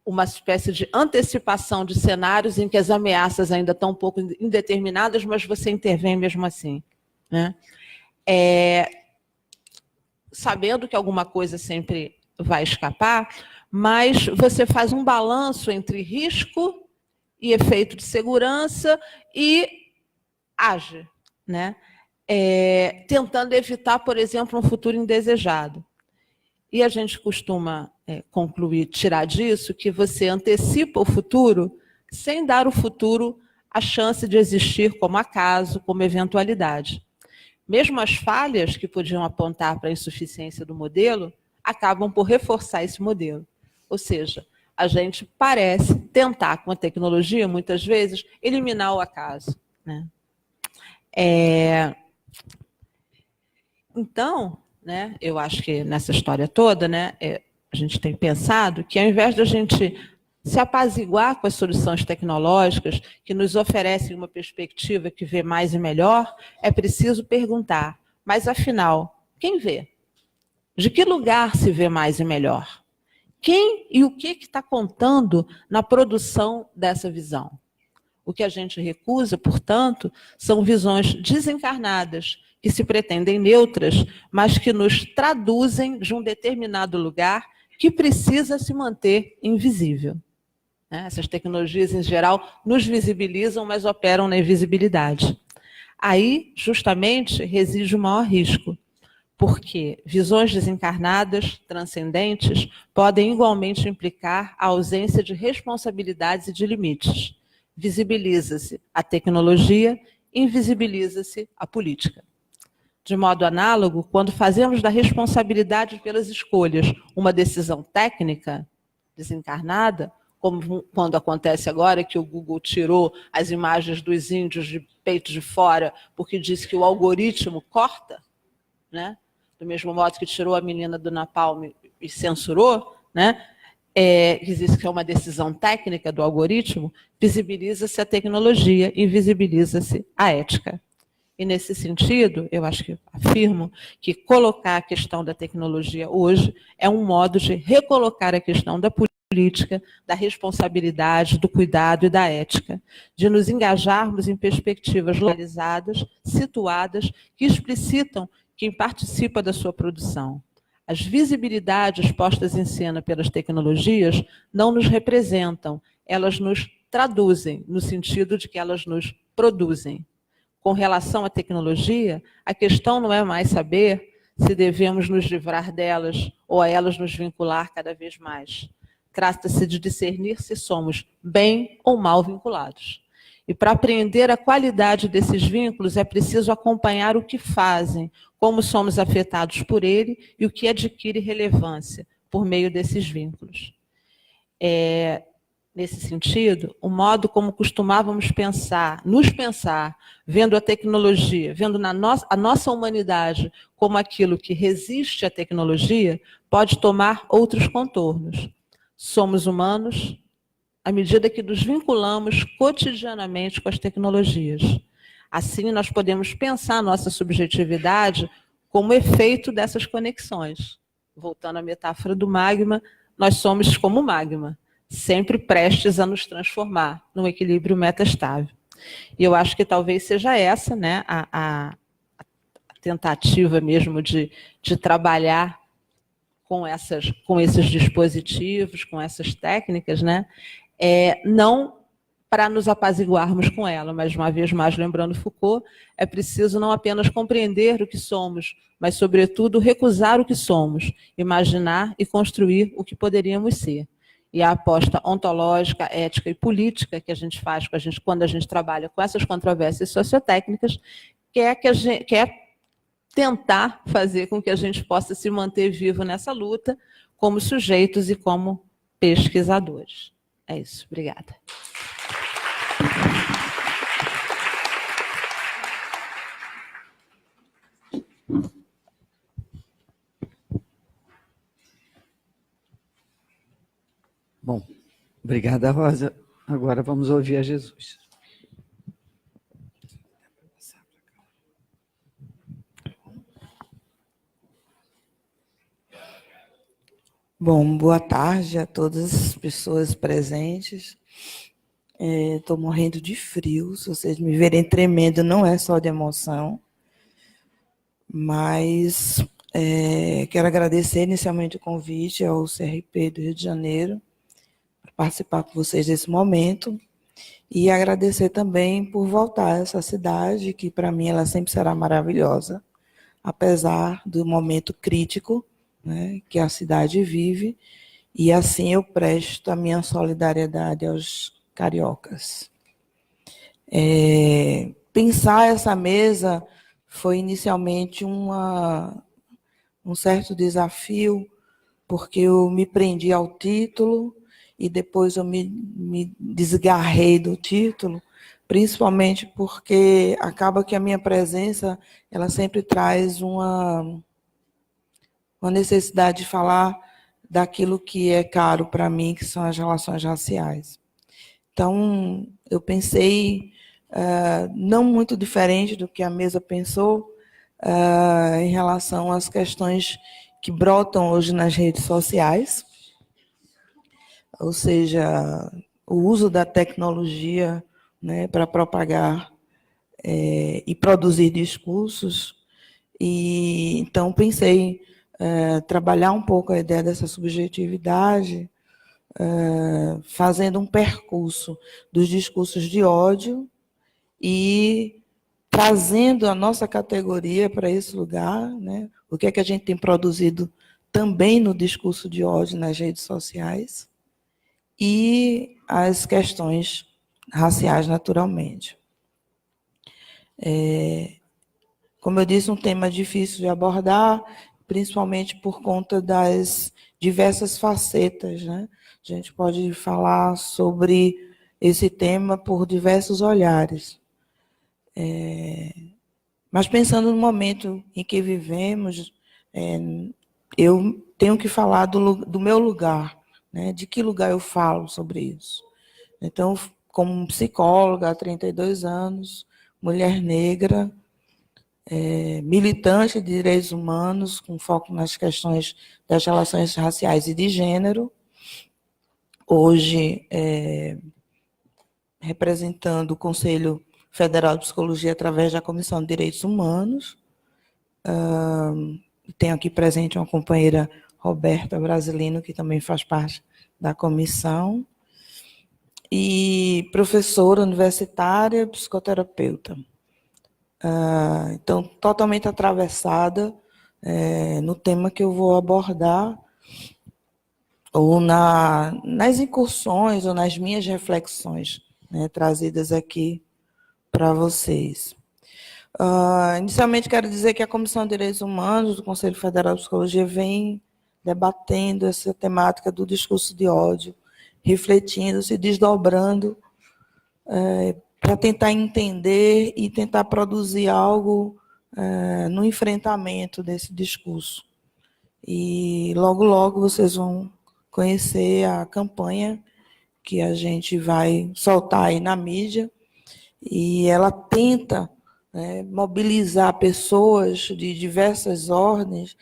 Uma espécie de antecipação de cenários em que as ameaças ainda estão um pouco indeterminadas, mas você intervém mesmo assim, né? Sabendo que alguma coisa sempre vai escapar, mas você faz um balanço entre risco e efeito de segurança e age, né? Tentando evitar, por exemplo, um futuro indesejado. E a gente costuma concluir, tirar disso, que você antecipa o futuro sem dar ao futuro a chance de existir como acaso, como eventualidade. Mesmo as falhas que podiam apontar para a insuficiência do modelo acabam por reforçar esse modelo. Ou seja, a gente parece tentar, com a tecnologia, muitas vezes, eliminar o acaso, né? Então, né, eu acho que nessa história toda, né, a gente tem pensado que, ao invés de a gente se apaziguar com as soluções tecnológicas que nos oferecem uma perspectiva que vê mais e melhor, é preciso perguntar, mas afinal, quem vê? De que lugar se vê mais e melhor? Quem e o que está contando na produção dessa visão? O que a gente recusa, portanto, são visões desencarnadas, que se pretendem neutras, mas que nos traduzem de um determinado lugar que precisa se manter invisível. Essas tecnologias, em geral, nos visibilizam, mas operam na invisibilidade. Aí, justamente, reside o maior risco, porque visões desencarnadas, transcendentes, podem igualmente implicar a ausência de responsabilidades e de limites. Visibiliza-se a tecnologia, invisibiliza-se a política. De modo análogo, quando fazemos da responsabilidade pelas escolhas uma decisão técnica, desencarnada, como quando acontece agora que o Google tirou as imagens dos índios de peito de fora porque disse que o algoritmo corta, né? Do mesmo modo que tirou a menina do Napalm e censurou, né? Que diz que é uma decisão técnica do algoritmo, visibiliza-se a tecnologia, invisibiliza-se a ética. E, nesse sentido, eu acho que afirmo que colocar a questão da tecnologia hoje é um modo de recolocar a questão da política, da responsabilidade, do cuidado e da ética, de nos engajarmos em perspectivas localizadas, situadas, que explicitam quem participa da sua produção. As visibilidades postas em cena pelas tecnologias não nos representam, elas nos traduzem, no sentido de que elas nos produzem. Com relação à tecnologia, a questão não é mais saber se devemos nos livrar delas ou a elas nos vincular cada vez mais. Trata-se de discernir se somos bem ou mal vinculados. E para apreender a qualidade desses vínculos é preciso acompanhar o que fazem, como somos afetados por ele e o que adquire relevância por meio desses vínculos. Nesse sentido, o modo como costumávamos nos pensar, vendo a tecnologia, vendo a nossa humanidade como aquilo que resiste à tecnologia, pode tomar outros contornos. Somos humanos à medida que nos vinculamos cotidianamente com as tecnologias. Assim, nós podemos pensar a nossa subjetividade como efeito dessas conexões. Voltando à metáfora do magma, nós somos como o magma, sempre prestes a nos transformar num equilíbrio metastável. E eu acho que talvez seja essa, né, a tentativa mesmo de trabalhar com esses dispositivos, com essas técnicas, né, não para nos apaziguarmos com ela, mas, uma vez mais, lembrando Foucault, é preciso não apenas compreender o que somos, mas, sobretudo, recusar o que somos, imaginar e construir o que poderíamos ser. E a aposta ontológica, ética e política que a gente faz quando a gente trabalha com essas controvérsias sociotécnicas, que é tentar fazer com que a gente possa se manter vivo nessa luta como sujeitos e como pesquisadores. É isso. Obrigada. Bom, obrigada, Rosa. Agora vamos ouvir a Jesus. Bom, boa tarde a todas as pessoas presentes. Estou morrendo de frio, se vocês me verem tremendo, não é só de emoção, mas quero agradecer inicialmente o convite ao CRP do Rio de Janeiro, para participar com vocês desse momento. E agradecer também por voltar a essa cidade, que para mim ela sempre será maravilhosa, apesar do momento crítico, né, que a cidade vive, e assim eu presto a minha solidariedade aos cariocas. Pensar essa mesa foi inicialmente um certo desafio, porque eu me prendi ao título e depois eu me desgarrei do título, principalmente porque acaba que a minha presença ela sempre traz uma necessidade de falar daquilo que é caro para mim, que são as relações raciais. Então, eu pensei, não muito diferente do que a mesa pensou, em relação às questões que brotam hoje nas redes sociais, ou seja, o uso da tecnologia, né, para propagar e produzir discursos. E então pensei trabalhar um pouco a ideia dessa subjetividade, fazendo um percurso dos discursos de ódio e trazendo a nossa categoria para esse lugar, né? O que é que a gente tem produzido também no discurso de ódio nas redes sociais e as questões raciais, naturalmente. Como eu disse, um tema difícil de abordar, principalmente por conta das diversas facetas, né? A gente pode falar sobre esse tema por diversos olhares. Mas pensando no momento em que vivemos, eu tenho que falar do meu lugar, né? De que lugar eu falo sobre isso. Então, como psicóloga há 32 anos, mulher negra, militante de direitos humanos, com foco nas questões das relações raciais e de gênero, hoje representando o Conselho Federal de Psicologia através da Comissão de Direitos Humanos. Tenho aqui presente uma companheira, Roberta Brasilino, que também faz parte da comissão, e professora universitária, psicoterapeuta. Então, totalmente atravessada no tema que eu vou abordar, ou nas incursões, ou nas minhas reflexões, né, trazidas aqui para vocês. Inicialmente, quero dizer que a Comissão de Direitos Humanos do Conselho Federal de Psicologia vem debatendo essa temática do discurso de ódio, refletindo, se desdobrando, para tentar entender e tentar produzir algo no enfrentamento desse discurso. E logo, logo vocês vão conhecer a campanha que a gente vai soltar aí na mídia, e ela tenta mobilizar pessoas de diversas ordens,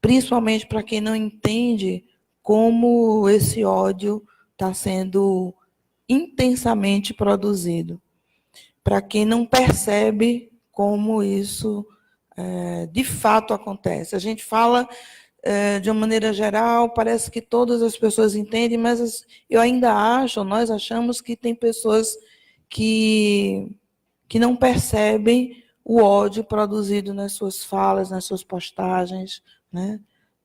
principalmente para quem não entende como esse ódio está sendo intensamente produzido, para quem não percebe como isso de fato acontece. A gente fala de uma maneira geral, parece que todas as pessoas entendem, mas eu ainda acho, nós achamos que tem pessoas que não percebem o ódio produzido nas suas falas, nas suas postagens, né,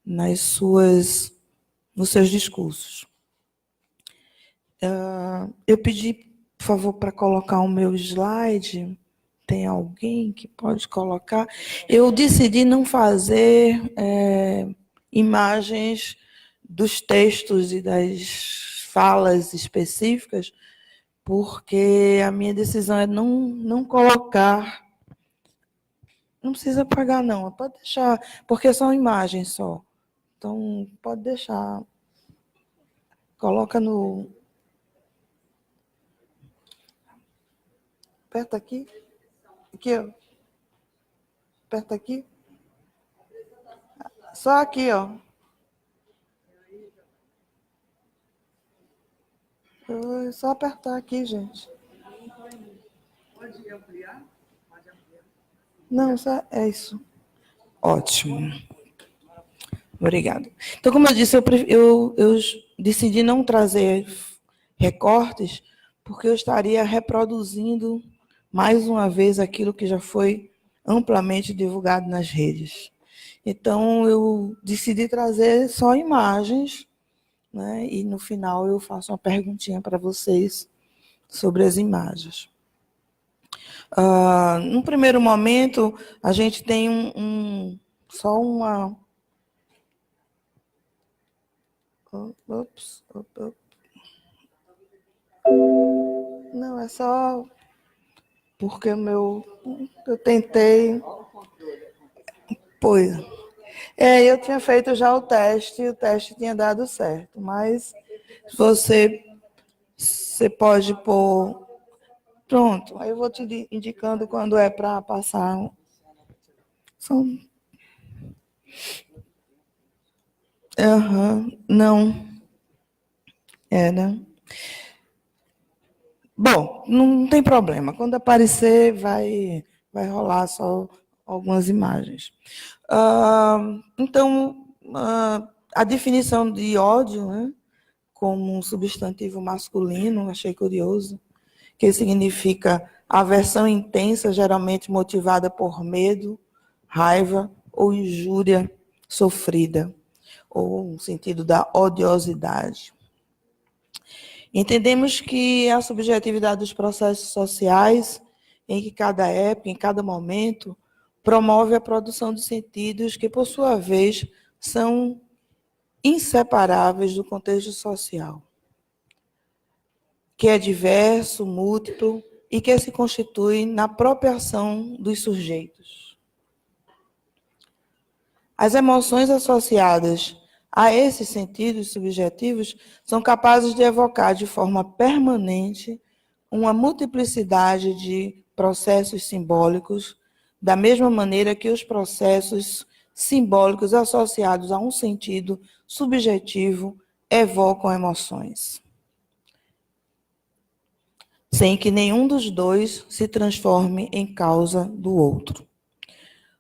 nos seus discursos. Eu pedi, por favor, para colocar o meu slide. Tem alguém que pode colocar? Eu decidi não fazer imagens dos textos e das falas específicas, porque a minha decisão é não colocar. Não precisa apagar, não. Pode deixar, porque são imagens só. Então, pode deixar. Coloca no... Aperta aqui. Aqui, ó. Aperta aqui. Só aqui, ó. É só apertar aqui, gente. Pode ampliar? Pode ampliar. Não, só é isso. Ótimo. Obrigada. Então, como eu disse, eu decidi não trazer recortes, porque eu estaria reproduzindo mais uma vez aquilo que já foi amplamente divulgado nas redes. Então, eu decidi trazer só imagens, né? E no final eu faço uma perguntinha para vocês sobre as imagens. No primeiro momento, a gente tem só uma... Ops. Não, é só porque eu tentei... Pois. Eu tinha feito já o teste tinha dado certo, mas você pode pôr... Pronto, aí eu vou te indicando quando é para passar. Não. Né? Bom, não tem problema. Quando aparecer, vai rolar só algumas imagens. Então, a definição de ódio, né, como um substantivo masculino, achei curioso, que significa aversão intensa, geralmente motivada por medo, raiva ou injúria sofrida, ou no sentido da odiosidade. Entendemos que a subjetividade dos processos sociais, em que cada época, em cada momento, promove a produção de sentidos que, por sua vez, são inseparáveis do contexto social, que é diverso, múltiplo e que se constitui na própria ação dos sujeitos. As emoções associadas a esses sentidos subjetivos são capazes de evocar de forma permanente uma multiplicidade de processos simbólicos, da mesma maneira que os processos simbólicos associados a um sentido subjetivo evocam emoções, sem que nenhum dos dois se transforme em causa do outro.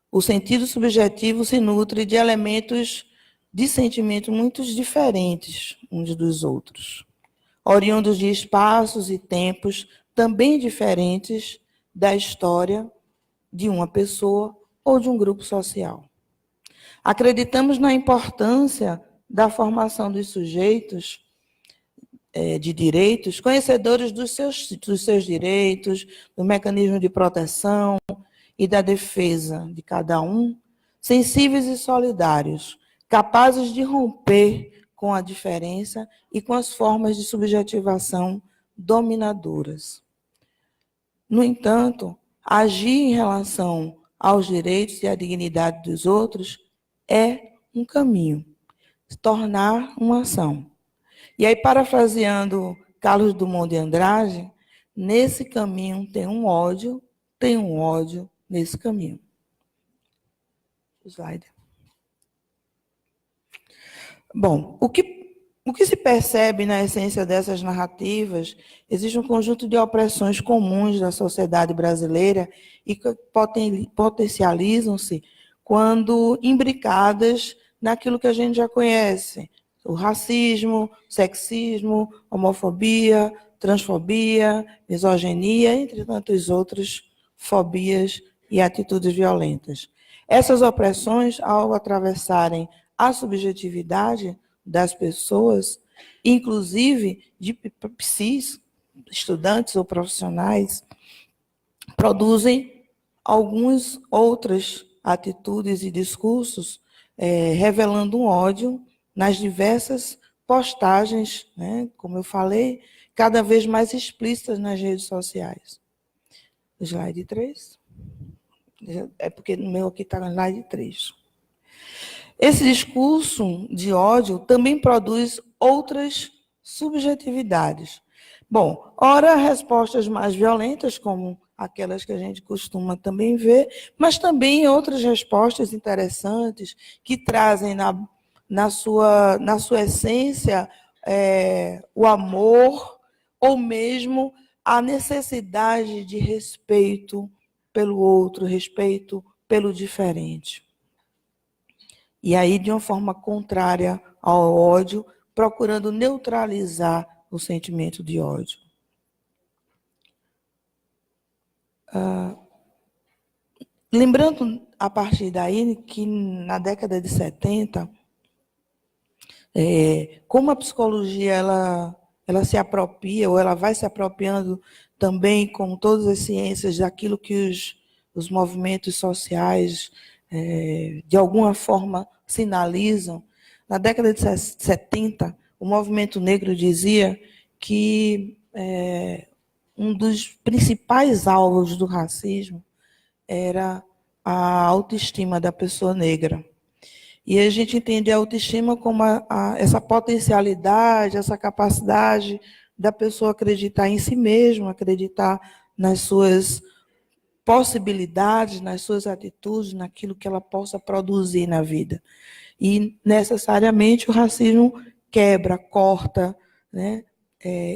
O sentido subjetivo se nutre de elementos de sentimentos muito diferentes uns dos outros, oriundos de espaços e tempos também diferentes da história de uma pessoa ou de um grupo social. Acreditamos na importância da formação dos sujeitos de direitos, conhecedores dos seus direitos, do mecanismo de proteção e da defesa de cada um, sensíveis e solidários, capazes de romper com a diferença e com as formas de subjetivação dominadoras. No entanto, agir em relação aos direitos e à dignidade dos outros é um caminho, se tornar uma ação. E aí, parafraseando Carlos Drummond de Andrade, nesse caminho tem um ódio nesse caminho. Slide. Bom, o que se percebe na essência dessas narrativas, existe um conjunto de opressões comuns da sociedade brasileira e que potencializam-se quando imbricadas naquilo que a gente já conhece, o racismo, sexismo, homofobia, transfobia, misoginia, entre tantas outras fobias e atitudes violentas. Essas opressões, ao atravessarem a subjetividade das pessoas, inclusive de psis, estudantes ou profissionais, produzem algumas outras atitudes e discursos revelando um ódio nas diversas postagens, né, como eu falei, cada vez mais explícitas nas redes sociais. Slide 3. É porque no meu aqui está no slide 3. Esse discurso de ódio também produz outras subjetividades. Bom, ora, respostas mais violentas, como aquelas que a gente costuma também ver, mas também outras respostas interessantes que trazem na sua essência o amor ou mesmo a necessidade de respeito pelo outro, respeito pelo diferente. E aí, de uma forma contrária ao ódio, procurando neutralizar o sentimento de ódio. Lembrando, a partir daí, que na década de 70, como a psicologia ela se apropria, ou ela vai se apropriando também, como todas as ciências, daquilo que os movimentos sociais, de alguma forma, sinalizam. Na década de 70, o movimento negro dizia que um dos principais alvos do racismo era a autoestima da pessoa negra. E a gente entende a autoestima como essa potencialidade, essa capacidade da pessoa acreditar em si mesma, acreditar nas suas possibilidades, nas suas atitudes, naquilo que ela possa produzir na vida. E, necessariamente, o racismo quebra, corta, né?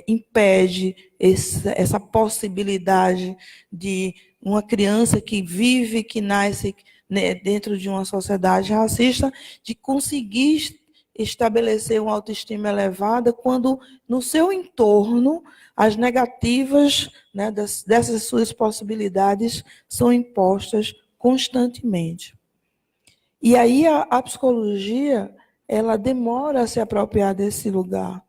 Impede essa possibilidade de uma criança que vive, que nasce, né, dentro de uma sociedade racista, de conseguir estabelecer uma autoestima elevada quando, no seu entorno, as negativas, né, dessas suas possibilidades são impostas constantemente. E aí a psicologia, ela demora a se apropriar desse lugar,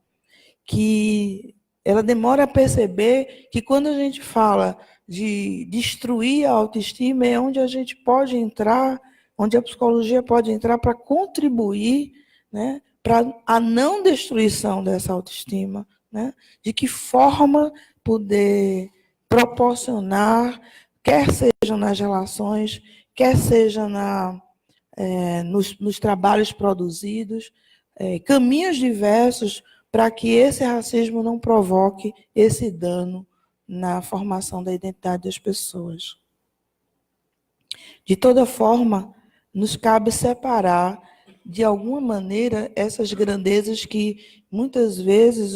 que ela demora a perceber que quando a gente fala de destruir a autoestima, é onde a gente pode entrar, onde a psicologia pode entrar para contribuir, né, para a não destruição dessa autoestima, né, de que forma poder proporcionar, quer seja nas relações, quer seja nos trabalhos produzidos, caminhos diversos para que esse racismo não provoque esse dano na formação da identidade das pessoas. De toda forma, nos cabe separar, de alguma maneira, essas grandezas que, muitas vezes,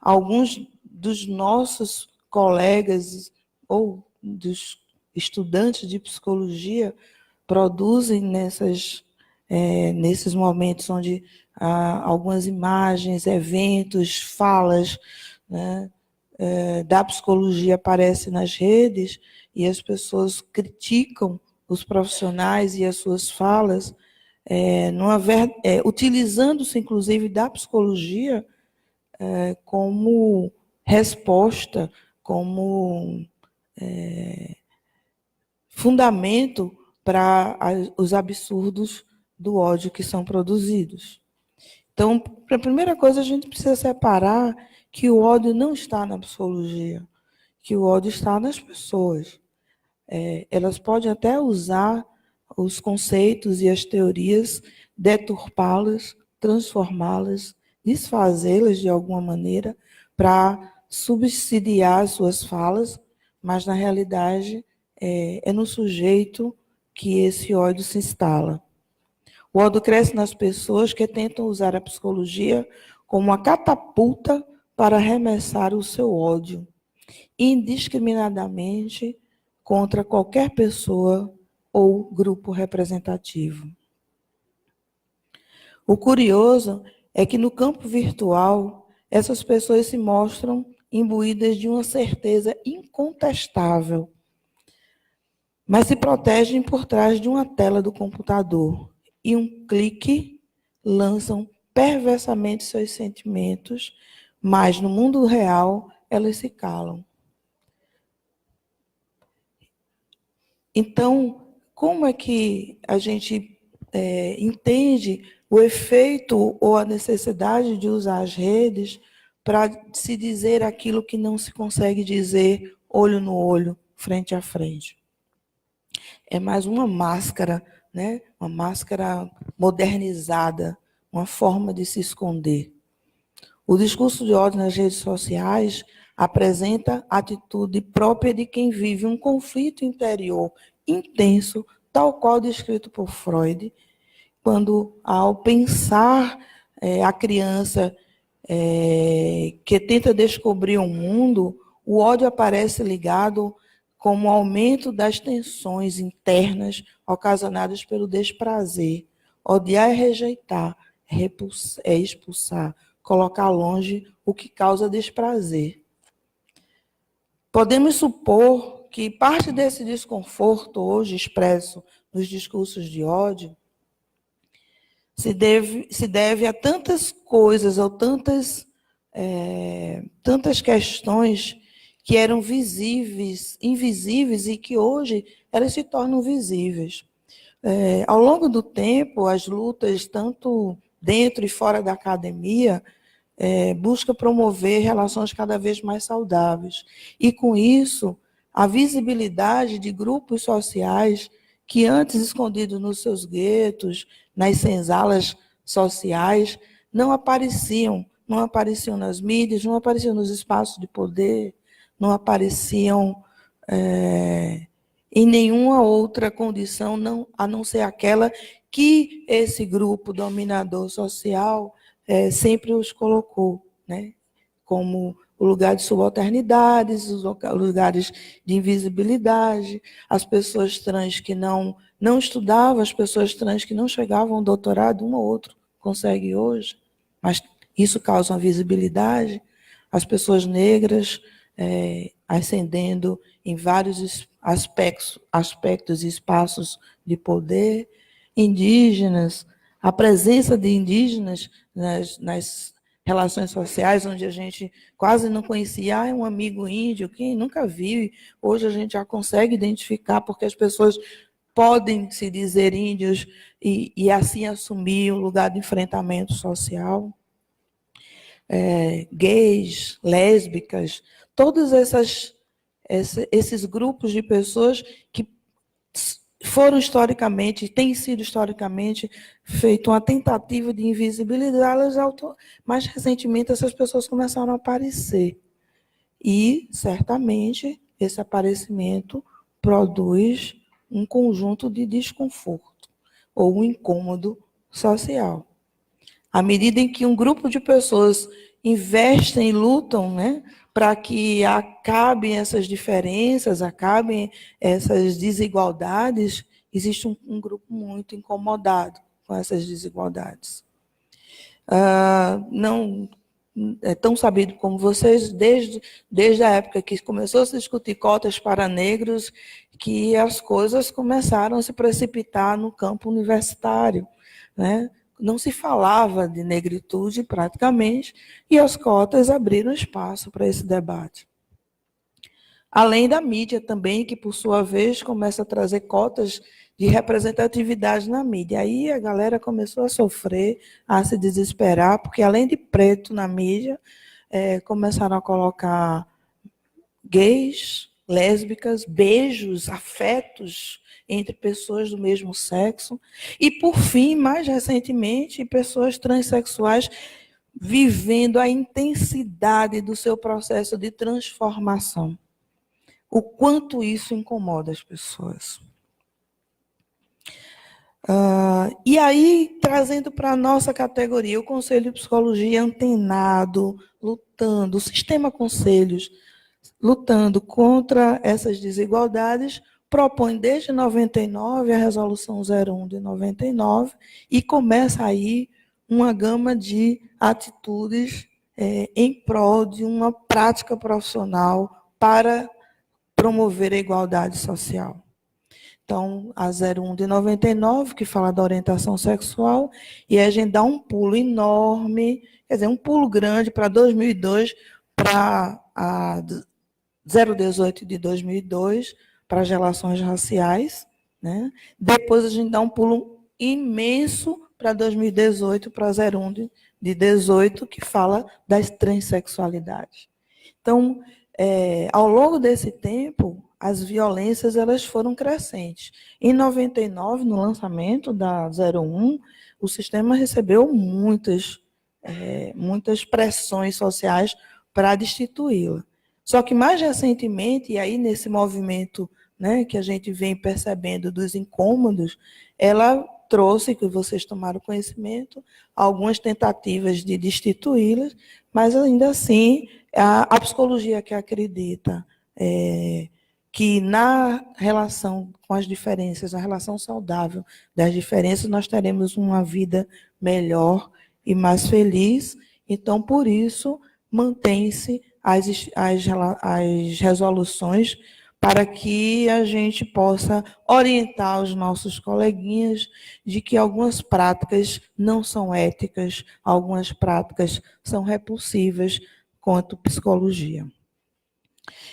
alguns dos nossos colegas ou dos estudantes de psicologia produzem nesses momentos onde algumas imagens, eventos, falas, né, da psicologia aparecem nas redes e as pessoas criticam os profissionais e as suas falas, utilizando-se, inclusive, da psicologia como resposta, como fundamento para os absurdos do ódio que são produzidos. Então, a primeira coisa, a gente precisa separar que o ódio não está na psicologia, que o ódio está nas pessoas. Elas podem até usar os conceitos e as teorias, deturpá-las, transformá-las, desfazê-las de alguma maneira para subsidiar as suas falas, mas, na realidade, é no sujeito que esse ódio se instala. O ódio cresce nas pessoas que tentam usar a psicologia como uma catapulta para arremessar o seu ódio, indiscriminadamente, contra qualquer pessoa ou grupo representativo. O curioso é que, no campo virtual, essas pessoas se mostram imbuídas de uma certeza incontestável, mas se protegem por trás de uma tela do computador e um clique lançam perversamente seus sentimentos, mas no mundo real elas se calam. Então, como é que a gente entende o efeito ou a necessidade de usar as redes para se dizer aquilo que não se consegue dizer olho no olho, frente a frente? É mais uma máscara, né? Uma máscara modernizada, uma forma de se esconder. O discurso de ódio nas redes sociais apresenta a atitude própria de quem vive um conflito interior intenso, tal qual descrito por Freud, quando, ao pensar a criança que tenta descobrir um mundo, o ódio aparece ligado como aumento das tensões internas ocasionadas pelo desprazer. Odiar é rejeitar, é expulsar, colocar longe o que causa desprazer. Podemos supor que parte desse desconforto hoje expresso nos discursos de ódio se deve a tantas coisas ou tantas questões que eram visíveis, invisíveis e que hoje elas se tornam visíveis. Ao longo do tempo, as lutas, tanto dentro e fora da academia, busca promover relações cada vez mais saudáveis. E, com isso, a visibilidade de grupos sociais que antes escondidos nos seus guetos, nas senzalas sociais, não apareciam nas mídias, não apareciam nos espaços de poder, não apareciam em nenhuma outra condição, a não ser aquela que esse grupo dominador social sempre os colocou, né? Como o lugar de subalternidades, os lugares de invisibilidade, as pessoas trans que não estudavam, as pessoas trans que não chegavam ao doutorado, um ou outro consegue hoje, mas isso causa uma visibilidade, as pessoas negras ascendendo em vários aspectos e espaços de poder, indígenas, a presença de indígenas nas relações sociais, onde a gente quase não conhecia, é um amigo índio, quem nunca viu, hoje a gente já consegue identificar, porque as pessoas podem se dizer índios e assim assumir um lugar de enfrentamento social. Gays, lésbicas, todos esses grupos de pessoas que foram historicamente, têm sido historicamente feito uma tentativa de invisibilizá-las, mais recentemente essas pessoas começaram a aparecer. E, certamente, esse aparecimento produz um conjunto de desconforto ou um incômodo social. À medida em que um grupo de pessoas investem e lutam, né, para que acabem essas diferenças, acabem essas desigualdades, existe um grupo muito incomodado com essas desigualdades. Não é tão sabido como vocês, desde a época que começou a se discutir cotas para negros, que as coisas começaram a se precipitar no campo universitário, né? Não se falava de negritude praticamente, e as cotas abriram espaço para esse debate. Além da mídia também, que por sua vez começa a trazer cotas de representatividade na mídia. Aí a galera começou a sofrer, a se desesperar, porque além de preto na mídia, começaram a colocar gays, lésbicas, beijos, afetos entre pessoas do mesmo sexo. E, por fim, mais recentemente, pessoas transexuais vivendo a intensidade do seu processo de transformação. O quanto isso incomoda as pessoas. E aí, trazendo para a nossa categoria, o Conselho de Psicologia antenado, lutando, o Sistema Conselhos, lutando contra essas desigualdades, propõe desde 99 a Resolução 01 de 99 e começa aí uma gama de atitudes em prol de uma prática profissional para promover a igualdade social. Então, a 01 de 99, que fala da orientação sexual, e a gente dá um pulo enorme, quer dizer, um pulo grande para 2002, para a 018 de 2002, para as relações raciais, né? Depois a gente dá um pulo imenso para 2018, para 01 de 18, que fala das transexualidades. Então, ao longo desse tempo, as violências elas foram crescentes. Em 99, no lançamento da 01, o sistema recebeu muitas pressões sociais para destituí-la. Só que mais recentemente, e aí nesse movimento, né, que a gente vem percebendo dos incômodos, ela trouxe, que vocês tomaram conhecimento, algumas tentativas de destituí-las, mas ainda assim, a psicologia que acredita que na relação com as diferenças, na relação saudável das diferenças, nós teremos uma vida melhor e mais feliz. Então, por isso, mantém-se as resoluções para que a gente possa orientar os nossos coleguinhas de que algumas práticas não são éticas, algumas práticas são repulsivas quanto psicologia.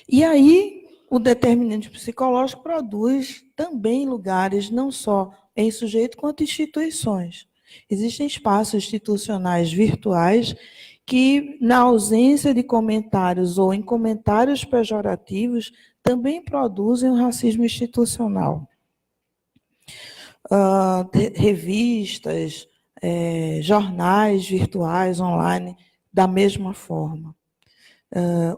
E aí, o determinante psicológico produz também lugares, não só em sujeito, quanto instituições. Existem espaços institucionais virtuais que, na ausência de comentários ou em comentários pejorativos, também produzem o racismo institucional. Revistas, jornais virtuais, online, da mesma forma.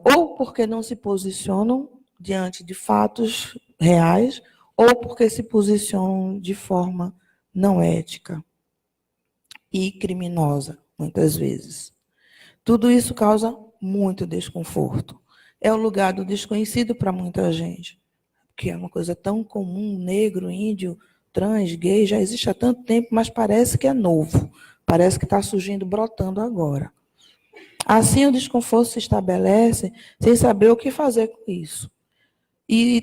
Ou porque não se posicionam diante de fatos reais, ou porque se posicionam de forma não ética e criminosa, muitas vezes. Tudo isso causa muito desconforto. É o lugar do desconhecido para muita gente, que é uma coisa tão comum, negro, índio, trans, gay, já existe há tanto tempo, mas parece que é novo, parece que está surgindo, brotando agora. Assim, o desconforto se estabelece sem saber o que fazer com isso. E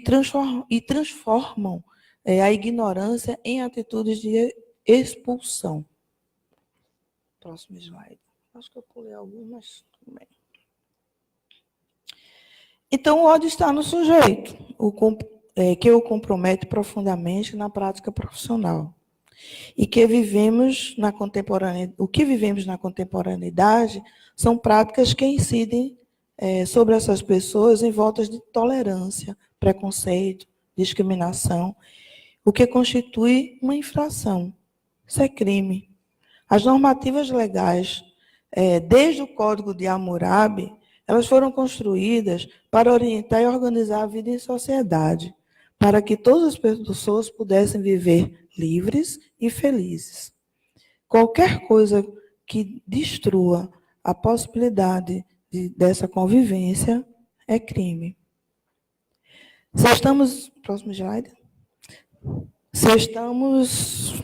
transformam a ignorância em atitudes de expulsão. Próximo slide. Acho que eu pulei algumas. Então, o ódio está no sujeito, que o compromete profundamente na prática profissional. E que vivemos na contemporaneidade, o que vivemos na contemporaneidade são práticas que incidem sobre essas pessoas em voltas de tolerância, preconceito, discriminação, o que constitui uma infração. Isso é crime. As normativas legais, desde o Código de Hammurabi, elas foram construídas para orientar e organizar a vida em sociedade, para que todas as pessoas pudessem viver livres e felizes. Qualquer coisa que destrua a possibilidade dessa convivência é crime. Se estamos... Próximo slide. Se estamos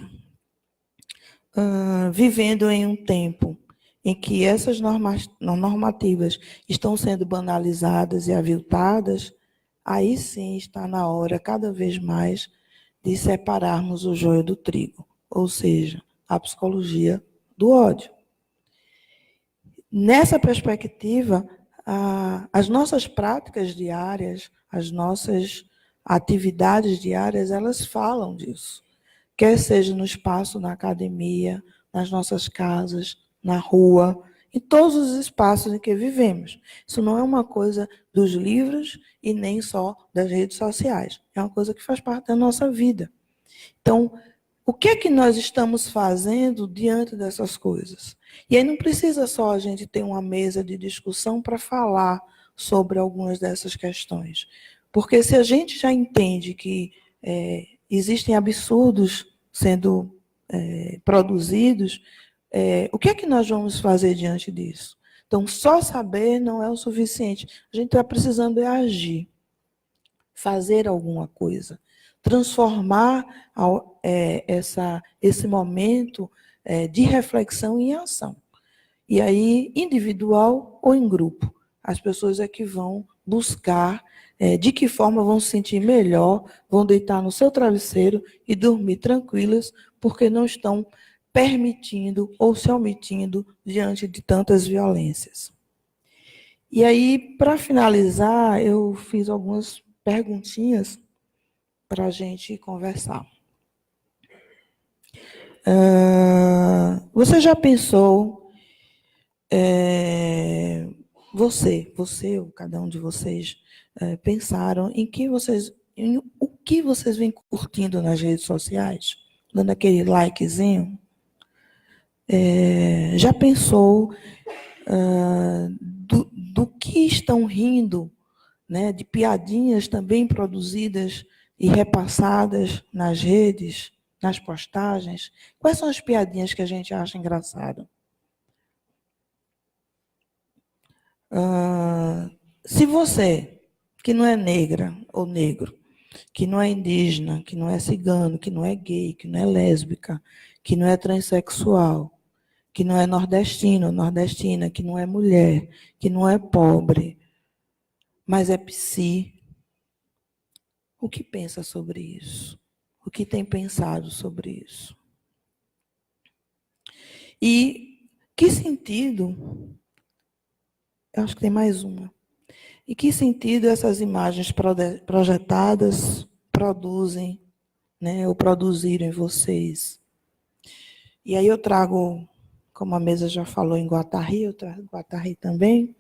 vivendo em um tempo em que essas normativas estão sendo banalizadas e aviltadas, aí sim está na hora, cada vez mais, de separarmos o joio do trigo, ou seja, a psicologia do ódio. Nessa perspectiva, as nossas práticas diárias, as nossas atividades diárias, elas falam disso. Quer seja no espaço, na academia, nas nossas casas, na rua, em todos os espaços em que vivemos. Isso não é uma coisa dos livros e nem só das redes sociais. É uma coisa que faz parte da nossa vida. Então, o que é que nós estamos fazendo diante dessas coisas? E aí não precisa só a gente ter uma mesa de discussão para falar sobre algumas dessas questões. Porque se a gente já entende que existem absurdos sendo produzidos, o que é que nós vamos fazer diante disso? Então, só saber não é o suficiente. A gente está precisando agir, fazer alguma coisa, transformar esse momento de reflexão em ação. E aí, individual ou em grupo, as pessoas é que vão buscar de que forma vão se sentir melhor, vão deitar no seu travesseiro e dormir tranquilas, porque não estão permitindo ou se omitindo diante de tantas violências. E aí, para finalizar, eu fiz algumas perguntinhas para a gente conversar. Você já pensou, você ou cada um de vocês, pensaram em o que vocês vêm curtindo nas redes sociais? Dando aquele likezinho? Já pensou do que estão rindo, né, de piadinhas também produzidas e repassadas nas redes, nas postagens? Quais são as piadinhas que a gente acha engraçado? Se você, que não é negra ou negro, que não é indígena, que não é cigano, que não é gay, que não é lésbica, que não é transexual, que não é nordestino, nordestina, que não é mulher, que não é pobre, mas é psi, o que pensa sobre isso? O que tem pensado sobre isso? E que sentido, eu acho que tem mais uma, e que sentido essas imagens projetadas produzem, né, ou produziram em vocês? E aí eu trago, como a mesa já falou em Guattari, eu trago Guattari também,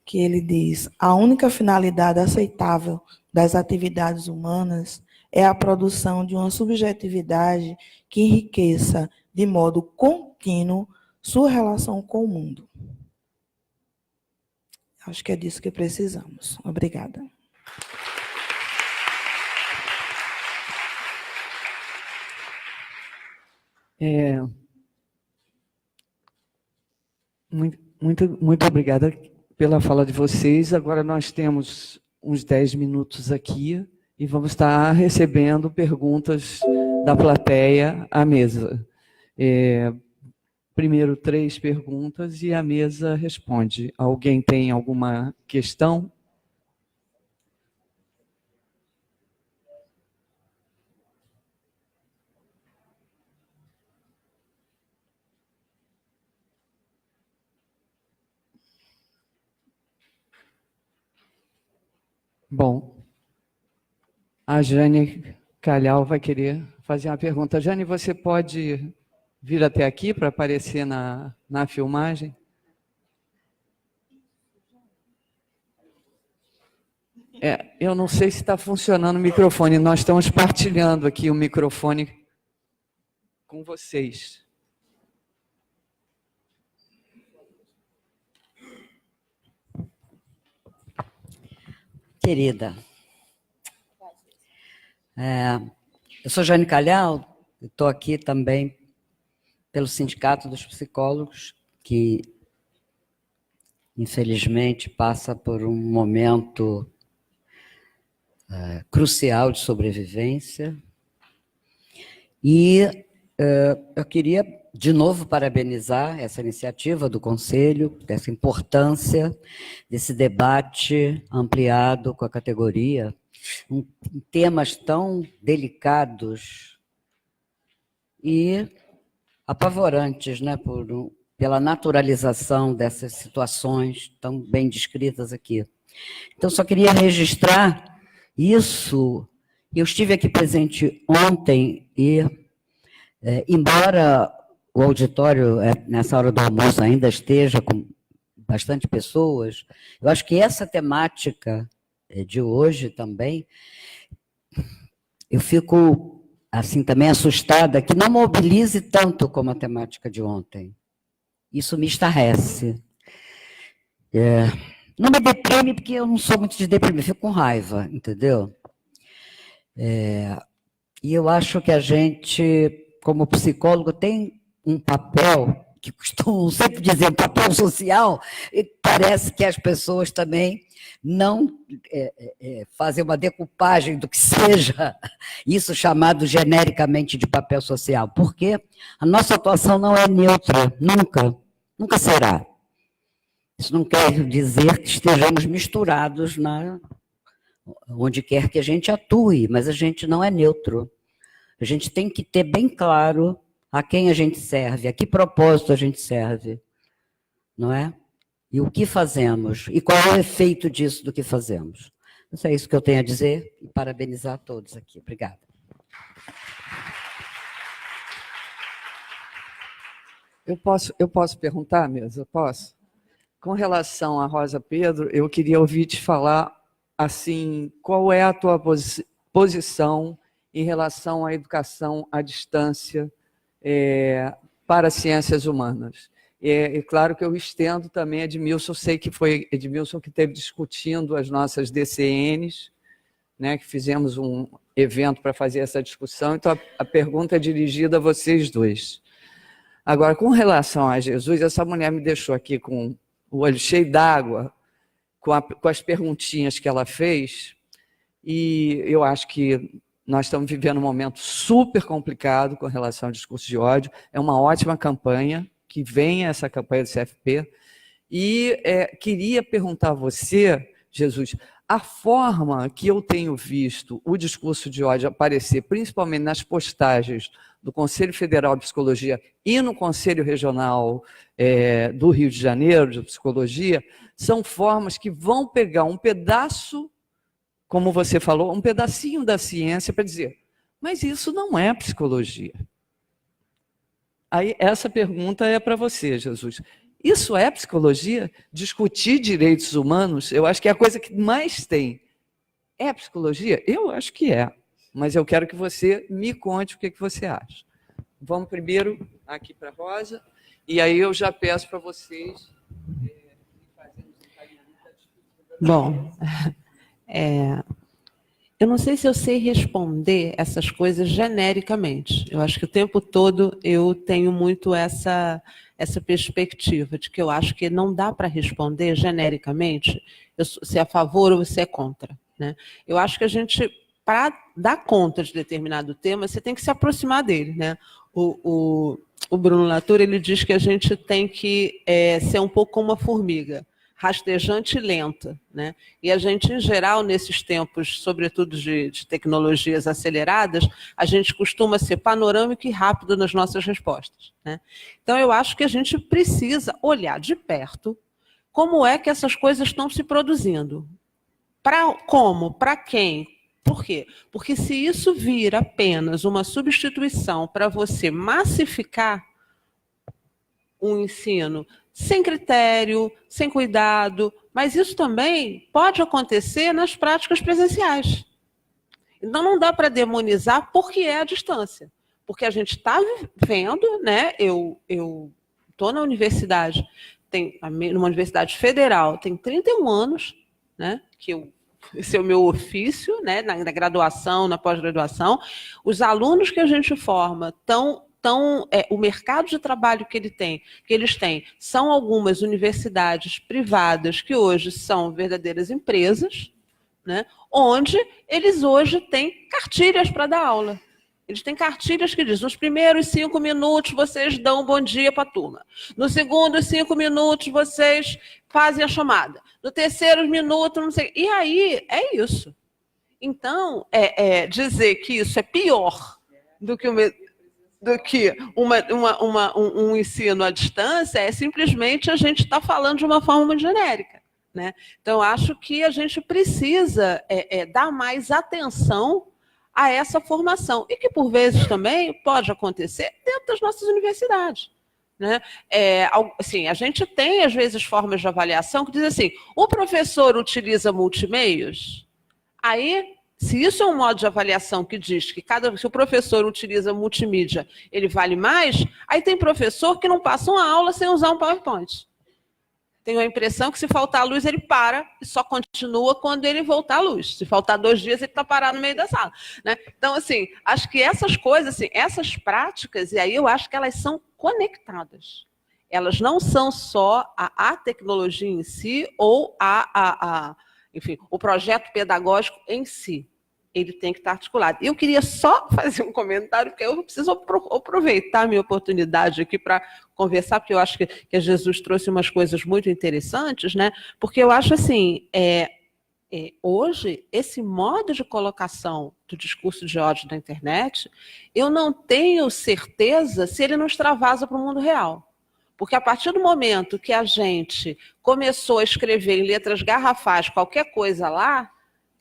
que ele diz: a única finalidade aceitável das atividades humanas é a produção de uma subjetividade que enriqueça de modo contínuo sua relação com o mundo. Acho que é disso que precisamos. Obrigada. Muito obrigada pela fala de vocês. Agora nós temos uns 10 minutos aqui e vamos estar recebendo perguntas da plateia à mesa. Primeiro 3 perguntas e a mesa responde. Alguém tem alguma questão? Bom, a Jane Calhau vai querer fazer uma pergunta. Jane, você pode vir até aqui para aparecer na filmagem? Eu não sei se está funcionando o microfone. Nós estamos partilhando aqui o microfone com vocês. Querida, eu sou Jane Calhau, estou aqui também pelo Sindicato dos Psicólogos, que infelizmente passa por um momento crucial de sobrevivência. E eu queria, de novo, parabenizar essa iniciativa do Conselho, dessa importância, desse debate ampliado com a categoria, em temas tão delicados e apavorantes, né, pela naturalização dessas situações tão bem descritas aqui. Então, só queria registrar isso. Eu estive aqui presente ontem e, embora o auditório, nessa hora do almoço, ainda esteja com bastante pessoas, eu acho que essa temática de hoje também, eu fico assim também assustada que não mobilize tanto como a temática de ontem. Isso me estarrece. Não me deprime, porque eu não sou muito de deprimir, fico com raiva, entendeu? E eu acho que a gente, como psicólogo, tem um papel, que costumo sempre dizer, um papel social, e parece que as pessoas também não fazem uma decupagem do que seja isso chamado genericamente de papel social, porque a nossa atuação não é neutra, nunca será. Isso não quer dizer que estejamos misturados onde quer que a gente atue, mas a gente não é neutro. A gente tem que ter bem claro a quem a gente serve, a que propósito a gente serve, não é? E o que fazemos, e qual é o efeito disso do que fazemos. Isso é isso que eu tenho a dizer, e parabenizar a todos aqui. Obrigada. Eu posso perguntar mesmo? Eu posso? Com relação a Rosa Pedro, eu queria ouvir te falar, assim, qual é a tua posição em relação à educação à distância para ciências humanas. Claro que eu estendo também a Edmilson, sei que foi Edmilson que esteve discutindo as nossas DCNs, né, que fizemos um evento para fazer essa discussão, então a pergunta é dirigida a vocês dois. Agora, com relação a Jesus, essa mulher me deixou aqui com o olho cheio d'água, com as perguntinhas que ela fez, e eu acho que nós estamos vivendo um momento super complicado com relação ao discurso de ódio. É uma ótima campanha, que venha essa campanha do CFP. E queria perguntar a você, Jesus, A forma que eu tenho visto o discurso de ódio aparecer, principalmente nas postagens do Conselho Federal de Psicologia e no Conselho Regional do Rio de Janeiro, de Psicologia, são formas que vão pegar um pedaço, como você falou, um pedacinho da ciência para dizer, mas isso não é psicologia. Aí, essa pergunta é para você, Jesus. Isso é psicologia? Discutir direitos humanos, eu acho que é a coisa que mais tem. É psicologia? Eu acho que é. Mas eu quero que você me conte o que você acha. Vamos primeiro aqui para a Rosa, e aí eu já peço para vocês fazerem um encaminhamento da discussão. Bom, eu não sei se eu sei responder essas coisas genericamente. Eu acho que o tempo todo eu tenho muito essa perspectiva de que eu acho que não dá para responder genericamente se é a favor ou se é contra, né? Eu acho que a gente, para dar conta de determinado tema, você tem que se aproximar dele, né? O Bruno Latour, ele diz que a gente tem que ser um pouco como uma formiga, rastejante e lenta, né? E a gente, em geral, nesses tempos, sobretudo de tecnologias aceleradas, a gente costuma ser panorâmico e rápido nas nossas respostas, né? Então, eu acho que a gente precisa olhar de perto como é que essas coisas estão se produzindo. Como? Para quem? Por quê? Porque se isso vir apenas uma substituição para você massificar um ensino sem critério, sem cuidado, mas isso também pode acontecer nas práticas presenciais. Então, não dá para demonizar porque é a distância. Porque a gente está vendo, né? Eu estou na universidade, numa universidade federal, tem 31 anos, né? Esse é o meu ofício, né? Na graduação, na pós-graduação. Os alunos que a gente forma o mercado de trabalho que eles têm são algumas universidades privadas que hoje são verdadeiras empresas, né, onde eles hoje têm cartilhas para dar aula. Eles têm cartilhas que dizem, nos primeiros 5 minutos vocês dão um bom dia para a turma. Nos segundos 5 minutos vocês fazem a chamada. No terceiro minuto, não sei. E aí, é isso. Então, dizer que isso é pior do que um ensino à distância é simplesmente a gente estar falando de uma forma muito genérica, né? Então, acho que a gente precisa dar mais atenção a essa formação, e que, por vezes, também pode acontecer dentro das nossas universidades, né? Assim, a gente tem, às vezes, formas de avaliação que dizem assim, o professor utiliza multimeios, aí... Se isso é um modo de avaliação que diz que se o professor utiliza multimídia, ele vale mais, aí tem professor que não passa uma aula sem usar um PowerPoint. Tenho a impressão que se faltar luz, ele para e só continua quando ele voltar à luz. Se faltar 2 dias, ele está parado no meio da sala, né? Então, assim, acho que essas coisas, assim, essas práticas, e aí eu acho que elas são conectadas. Elas não são só a tecnologia em si ou enfim, o projeto pedagógico em si, ele tem que estar articulado. Eu queria só fazer um comentário, porque eu preciso aproveitar a minha oportunidade aqui para conversar, porque eu acho que a Jesus trouxe umas coisas muito interessantes, né? Porque eu acho assim, hoje, esse modo de colocação do discurso de ódio na internet, eu não tenho certeza se ele não extravasa para o mundo real. Porque a partir do momento que a gente começou a escrever em letras garrafais qualquer coisa lá,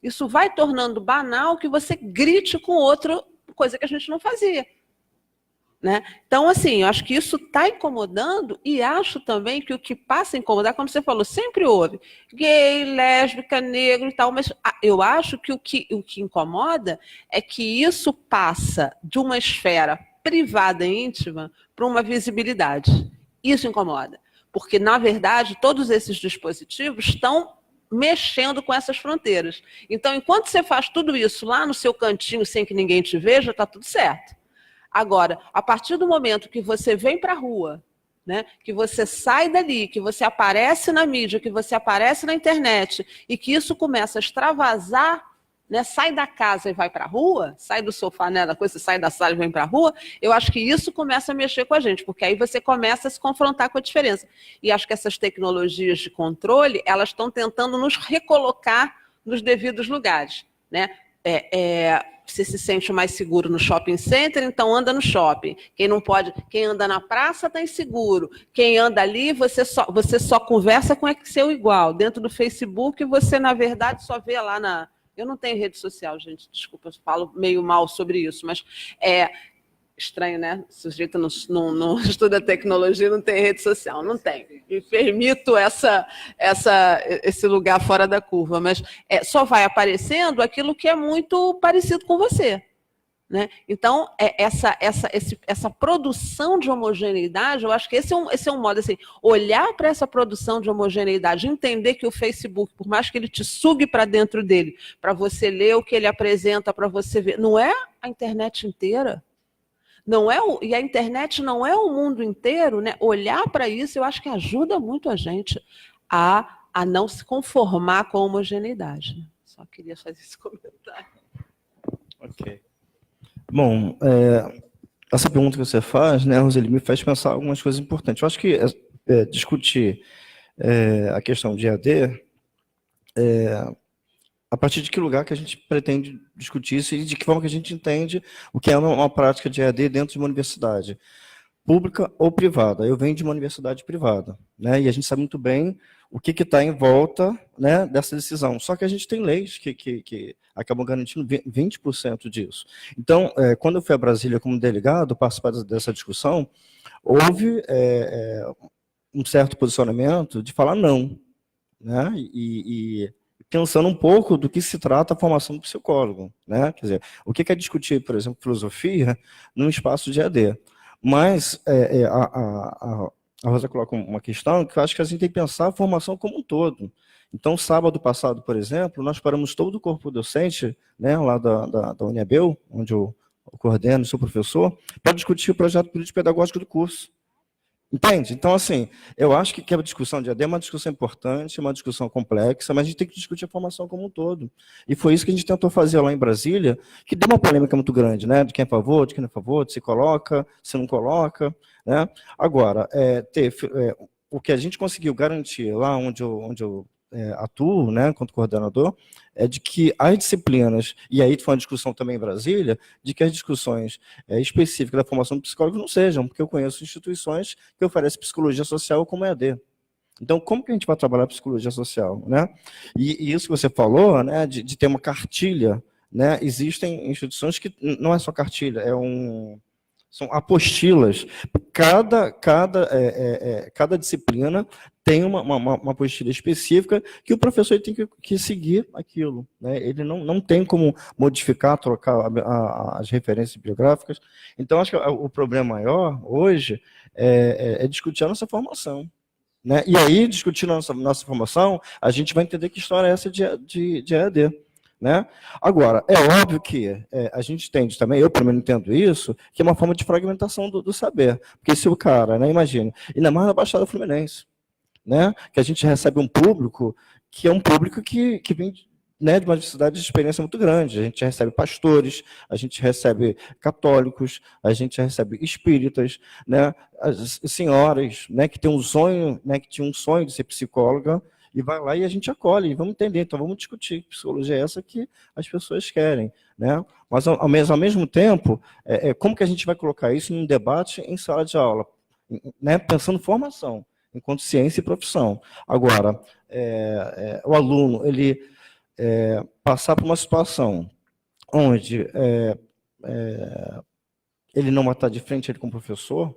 isso vai tornando banal que você grite com outra coisa que a gente não fazia, né? Então, assim, eu acho que isso está incomodando e acho também que o que passa a incomodar, como você falou, sempre houve gay, lésbica, negro e tal, mas eu acho que o que incomoda é que isso passa de uma esfera privada e íntima para uma visibilidade. Isso incomoda, porque, na verdade, todos esses dispositivos estão mexendo com essas fronteiras. Então, enquanto você faz tudo isso lá no seu cantinho, sem que ninguém te veja, está tudo certo. Agora, a partir do momento que você vem para a rua, né, que você sai dali, que você aparece na mídia, que você aparece na internet, e que isso começa a extravasar, né, sai da casa e vai para a rua, sai do sofá, né, da coisa, sai da sala e vem para a rua, eu acho que isso começa a mexer com a gente, porque aí você começa a se confrontar com a diferença. E acho que essas tecnologias de controle, elas estão tentando nos recolocar nos devidos lugares, né? Você se sente mais seguro no shopping center, então anda no shopping. Quem não pode, quem anda na praça está inseguro. Quem anda ali, você só conversa com seu igual. Dentro do Facebook, você, na verdade, só vê lá na... Eu não tenho rede social, gente, desculpa, eu falo meio mal sobre isso, mas estranho, né? Se o sujeito não estuda tecnologia, não tem rede social. Não tem. Me permito esse lugar fora da curva, mas só vai aparecendo aquilo que é muito parecido com você. Né? Então, essa produção de homogeneidade, eu acho que esse é um modo, assim, olhar para essa produção de homogeneidade, entender que o Facebook, por mais que ele te sugue para dentro dele, para você ler o que ele apresenta, para você ver, não é a internet inteira. E a internet não é o mundo inteiro, né? Olhar para isso, eu acho que ajuda muito a gente a não se conformar com a homogeneidade. Só queria fazer esse comentário. Ok. Bom, essa pergunta que você faz, né, Roseli, me faz pensar algumas coisas importantes. Eu acho que discutir a questão de EAD, a partir de que lugar que a gente pretende discutir isso e de que forma que a gente entende o que é uma prática de EAD dentro de uma universidade, pública ou privada. Eu venho de uma universidade privada, né, e a gente sabe muito bem o que está em volta, né, dessa decisão. Só que a gente tem leis que acabam garantindo 20% disso. Então, quando eu fui a Brasília como delegado, participar dessa discussão, houve um certo posicionamento de falar não, né, e pensando um pouco do que se trata a formação do psicólogo, né? Quer dizer, o que é discutir, por exemplo, filosofia num espaço de EAD? Mas a Rosa coloca uma questão que eu acho que a gente tem que pensar a formação como um todo. Então, sábado passado, por exemplo, nós paramos todo o corpo docente, né, lá da Uniabel, onde eu coordeno, sou professor, para discutir o projeto político-pedagógico do curso. Entende? Então, assim, eu acho que a discussão de EAD é uma discussão importante, uma discussão complexa, mas a gente tem que discutir a formação como um todo. E foi isso que a gente tentou fazer lá em Brasília, que deu uma polêmica muito grande, né? De quem é a favor, de quem não é a favor, de se coloca, se não coloca, né? Agora, o que a gente conseguiu garantir lá onde eu atuo, né, enquanto coordenador, é de que as disciplinas, e aí foi uma discussão também em Brasília, de que as discussões específicas da formação do psicólogo não sejam, porque eu conheço instituições que oferecem psicologia social como EAD. Então, como que a gente vai trabalhar psicologia social, né? E isso que você falou, né, de ter uma cartilha, né, existem instituições que não é só cartilha, são apostilas. Cada disciplina tem uma apostila específica que o professor tem que seguir aquilo, né? Ele não tem como modificar, trocar as referências bibliográficas. Então, acho que o problema maior hoje é discutir a nossa formação, né? E aí, discutindo a nossa formação, a gente vai entender que história é essa de EAD. Né? Agora, é óbvio que a gente entende também, eu pelo menos entendo isso, que é uma forma de fragmentação do saber. Porque se o cara, né, imagina, ainda mais na Baixada Fluminense, né, que a gente recebe um público que é um público que vem, né, de uma diversidade de experiência muito grande. A gente recebe pastores, a gente recebe católicos, a gente recebe espíritas, né, as senhoras, né, que tem um sonho, né, que tinha um sonho de ser psicóloga, e vai lá e a gente acolhe, e vamos entender, então vamos discutir que psicologia é essa que as pessoas querem, né? Mas ao mesmo tempo, como que a gente vai colocar isso num debate em sala de aula, né? Pensando formação, enquanto ciência e profissão. Agora, o aluno, ele passar por uma situação onde ele não vai estar de frente com o professor,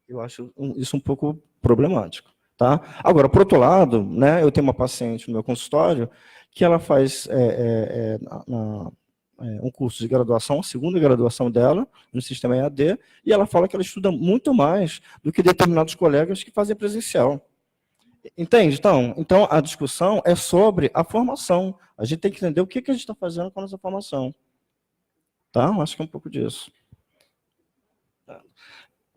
eu acho isso um pouco problemático. Tá? Agora, por outro lado, né, eu tenho uma paciente no meu consultório que ela faz um curso de graduação, a segunda graduação dela, no sistema EAD, e ela fala que ela estuda muito mais do que determinados colegas que fazem presencial. Entende? Então, a discussão é sobre a formação. A gente tem que entender o que a gente está fazendo com a nossa formação. Tá? Acho que é um pouco disso. Tá.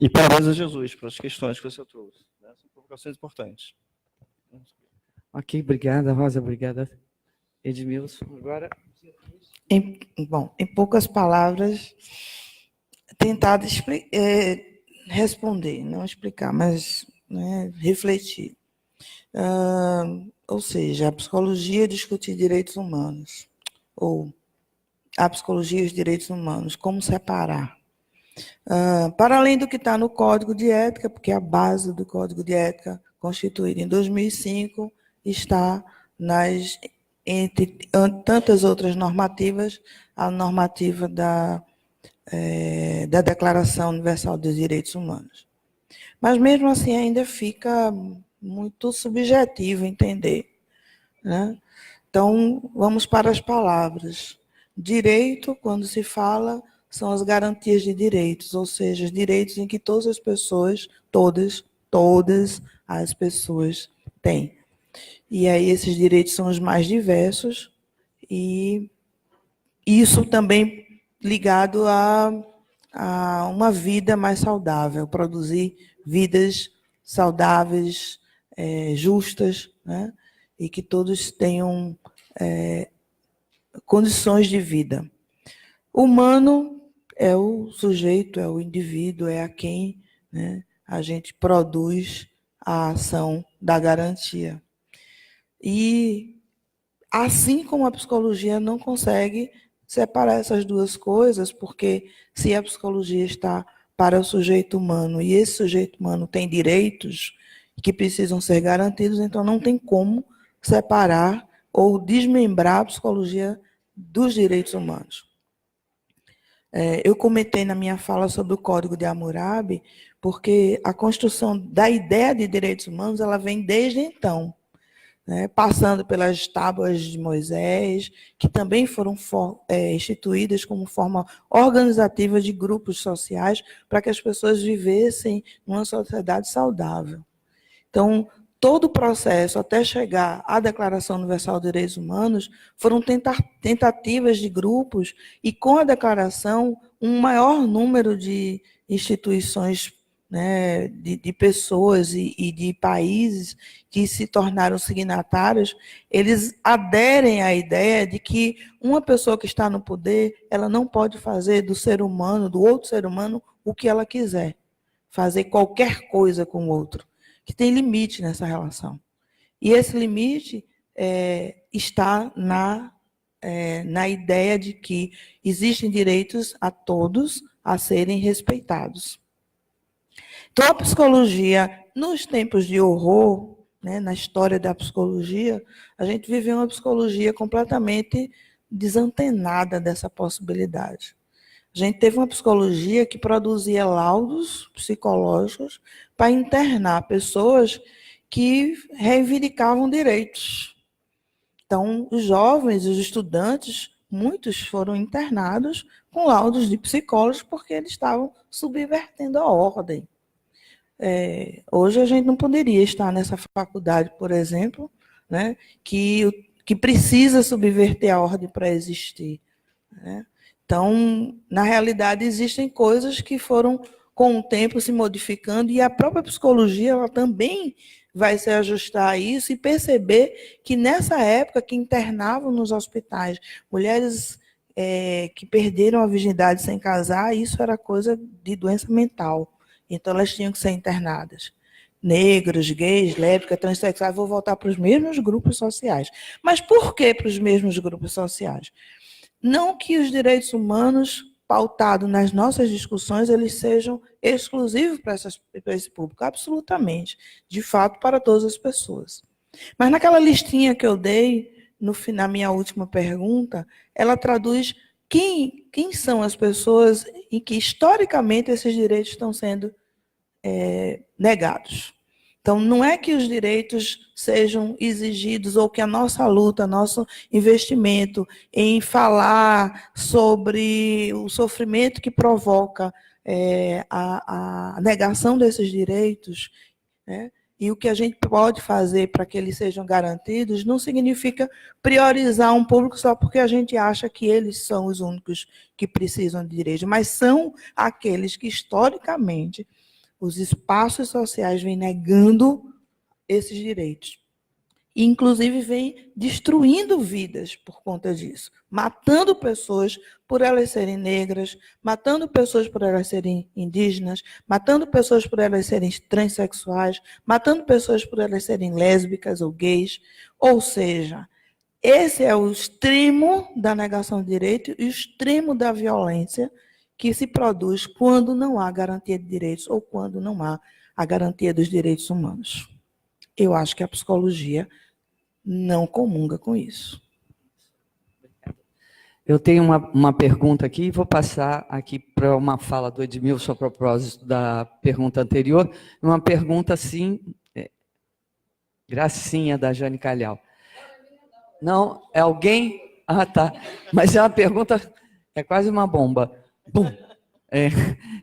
E parabéns a Jesus pelas questões que você trouxe. São provocações importantes. Ok, obrigada, Rosa, obrigada, Edmilson. Agora... Em poucas palavras, tentar responder, não explicar, mas, né, refletir. Ou seja, a psicologia discutir direitos humanos, ou a psicologia e os direitos humanos, como separar? Para além do que está no Código de Ética, porque a base do Código de Ética, constituído em 2005, está entre tantas outras normativas, a normativa da Declaração Universal dos Direitos Humanos. Mas, mesmo assim, ainda fica muito subjetivo entender, né? Então, vamos para as palavras. Direito, quando se fala, são as garantias de direitos, ou seja, os direitos em que todas as pessoas, todas as pessoas têm. E aí esses direitos são os mais diversos, e isso também ligado a uma vida mais saudável, produzir vidas saudáveis, justas, né? E que todos tenham condições de vida. O humano é o sujeito, é o indivíduo, é a quem, né, a gente produz a ação da garantia. E assim como a psicologia não consegue separar essas duas coisas, porque se a psicologia está para o sujeito humano e esse sujeito humano tem direitos que precisam ser garantidos, então não tem como separar ou desmembrar a psicologia dos direitos humanos. Eu comentei na minha fala sobre o Código de Hammurabi, porque a construção da ideia de direitos humanos ela vem desde então, né, passando pelas tábuas de Moisés, que também foram instituídas como forma organizativa de grupos sociais para que as pessoas vivessem numa sociedade saudável. Então, todo o processo até chegar à Declaração Universal dos Direitos Humanos foram tentativas de grupos e, com a declaração, um maior número de instituições, né, de pessoas e de países que se tornaram signatários, eles aderem à ideia de que uma pessoa que está no poder, ela não pode fazer do ser humano, do outro ser humano, o que ela quiser. Fazer qualquer coisa com o outro. Que tem limite nessa relação. E esse limite está na ideia de que existem direitos a todos a serem respeitados. Então, a psicologia, nos tempos de horror, né, na história da psicologia, a gente viveu uma psicologia completamente desantenada dessa possibilidade. A gente teve uma psicologia que produzia laudos psicológicos para internar pessoas que reivindicavam direitos. Então, os jovens, os estudantes, muitos foram internados com laudos de psicólogos porque eles estavam subvertendo a ordem. Hoje a gente não poderia estar nessa faculdade, por exemplo, né, que precisa subverter a ordem para existir, né? Então, na realidade, existem coisas que foram, com o tempo, se modificando, e a própria psicologia ela também vai se ajustar a isso e perceber que, nessa época, que internavam nos hospitais mulheres que perderam a virgindade sem casar, isso era coisa de doença mental. Então, elas tinham que ser internadas. Negros, gays, lésbicas, transexuais, vou voltar para os mesmos grupos sociais. Mas por que para os mesmos grupos sociais? Não que os direitos humanos, pautados nas nossas discussões, eles sejam exclusivos para esse público, absolutamente, de fato, para todas as pessoas. Mas naquela listinha que eu dei, na minha última pergunta, ela traduz quem são as pessoas em que, historicamente, esses direitos estão sendo negados. Então, não é que os direitos sejam exigidos ou que a nossa luta, nosso investimento em falar sobre o sofrimento que provoca a negação desses direitos, né, e o que a gente pode fazer para que eles sejam garantidos, não significa priorizar um público só porque a gente acha que eles são os únicos que precisam de direitos, mas são aqueles que, historicamente, os espaços sociais vêm negando esses direitos. E, inclusive, vem destruindo vidas por conta disso, matando pessoas por elas serem negras, matando pessoas por elas serem indígenas, matando pessoas por elas serem transexuais, matando pessoas por elas serem lésbicas ou gays. Ou seja, esse é o extremo da negação de direito e o extremo da violência que se produz quando não há garantia de direitos ou quando não há a garantia dos direitos humanos. Eu acho que a psicologia não comunga com isso. Eu tenho uma pergunta aqui e vou passar aqui para uma fala do Edmilson a propósito da pergunta anterior. Uma pergunta, assim, gracinha da Jane Calhau. Não, é alguém? Ah, tá. Mas é uma pergunta, é quase uma bomba. Bum.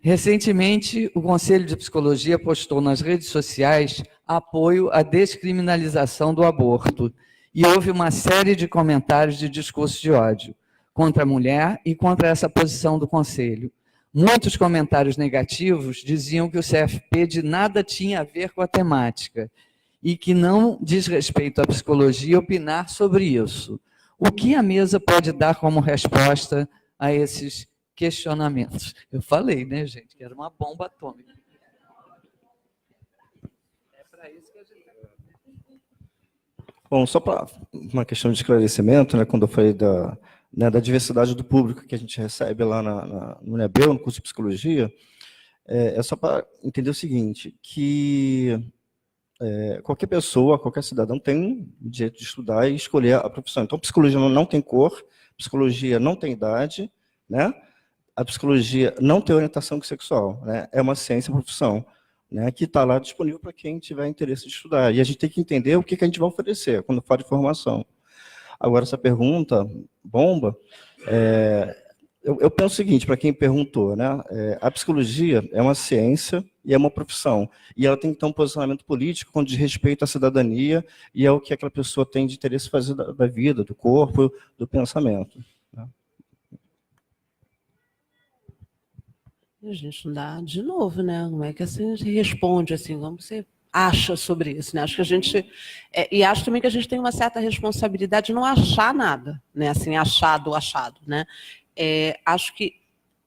Recentemente, o Conselho de Psicologia postou nas redes sociais apoio à descriminalização do aborto. E houve uma série de comentários de discurso de ódio contra a mulher e contra essa posição do Conselho. Muitos comentários negativos diziam que o CFP de nada tinha a ver com a temática e que não diz respeito à psicologia opinar sobre isso. O que a mesa pode dar como resposta a esses questionamentos? Eu falei, né, gente, que era uma bomba atômica. É para isso que a gente... Bom, só para uma questão de esclarecimento, né, quando eu falei da diversidade do público que a gente recebe lá no NEBEL, no curso de psicologia, é só para entender o seguinte, que qualquer pessoa, qualquer cidadão tem o direito de estudar e escolher a profissão. Então, psicologia não tem cor, psicologia não tem idade, né? A psicologia não tem orientação sexual, né? É uma ciência profissão, né? Que está lá disponível para quem tiver interesse de estudar. E a gente tem que entender o que a gente vai oferecer quando fala de formação. Agora, essa pergunta, bomba, eu penso o seguinte, para quem perguntou, né? A psicologia é uma ciência e é uma profissão. E ela tem que ter um posicionamento político quando diz respeito à cidadania e ao que aquela pessoa tem de interesse em fazer da vida, do corpo, do pensamento. Né? A gente não dá de novo, né? Como é que assim se responde assim? Como você acha sobre isso, né? Acho que a gente e acho também que a gente tem uma certa responsabilidade de não achar nada, né? Assim, achado, né? Acho que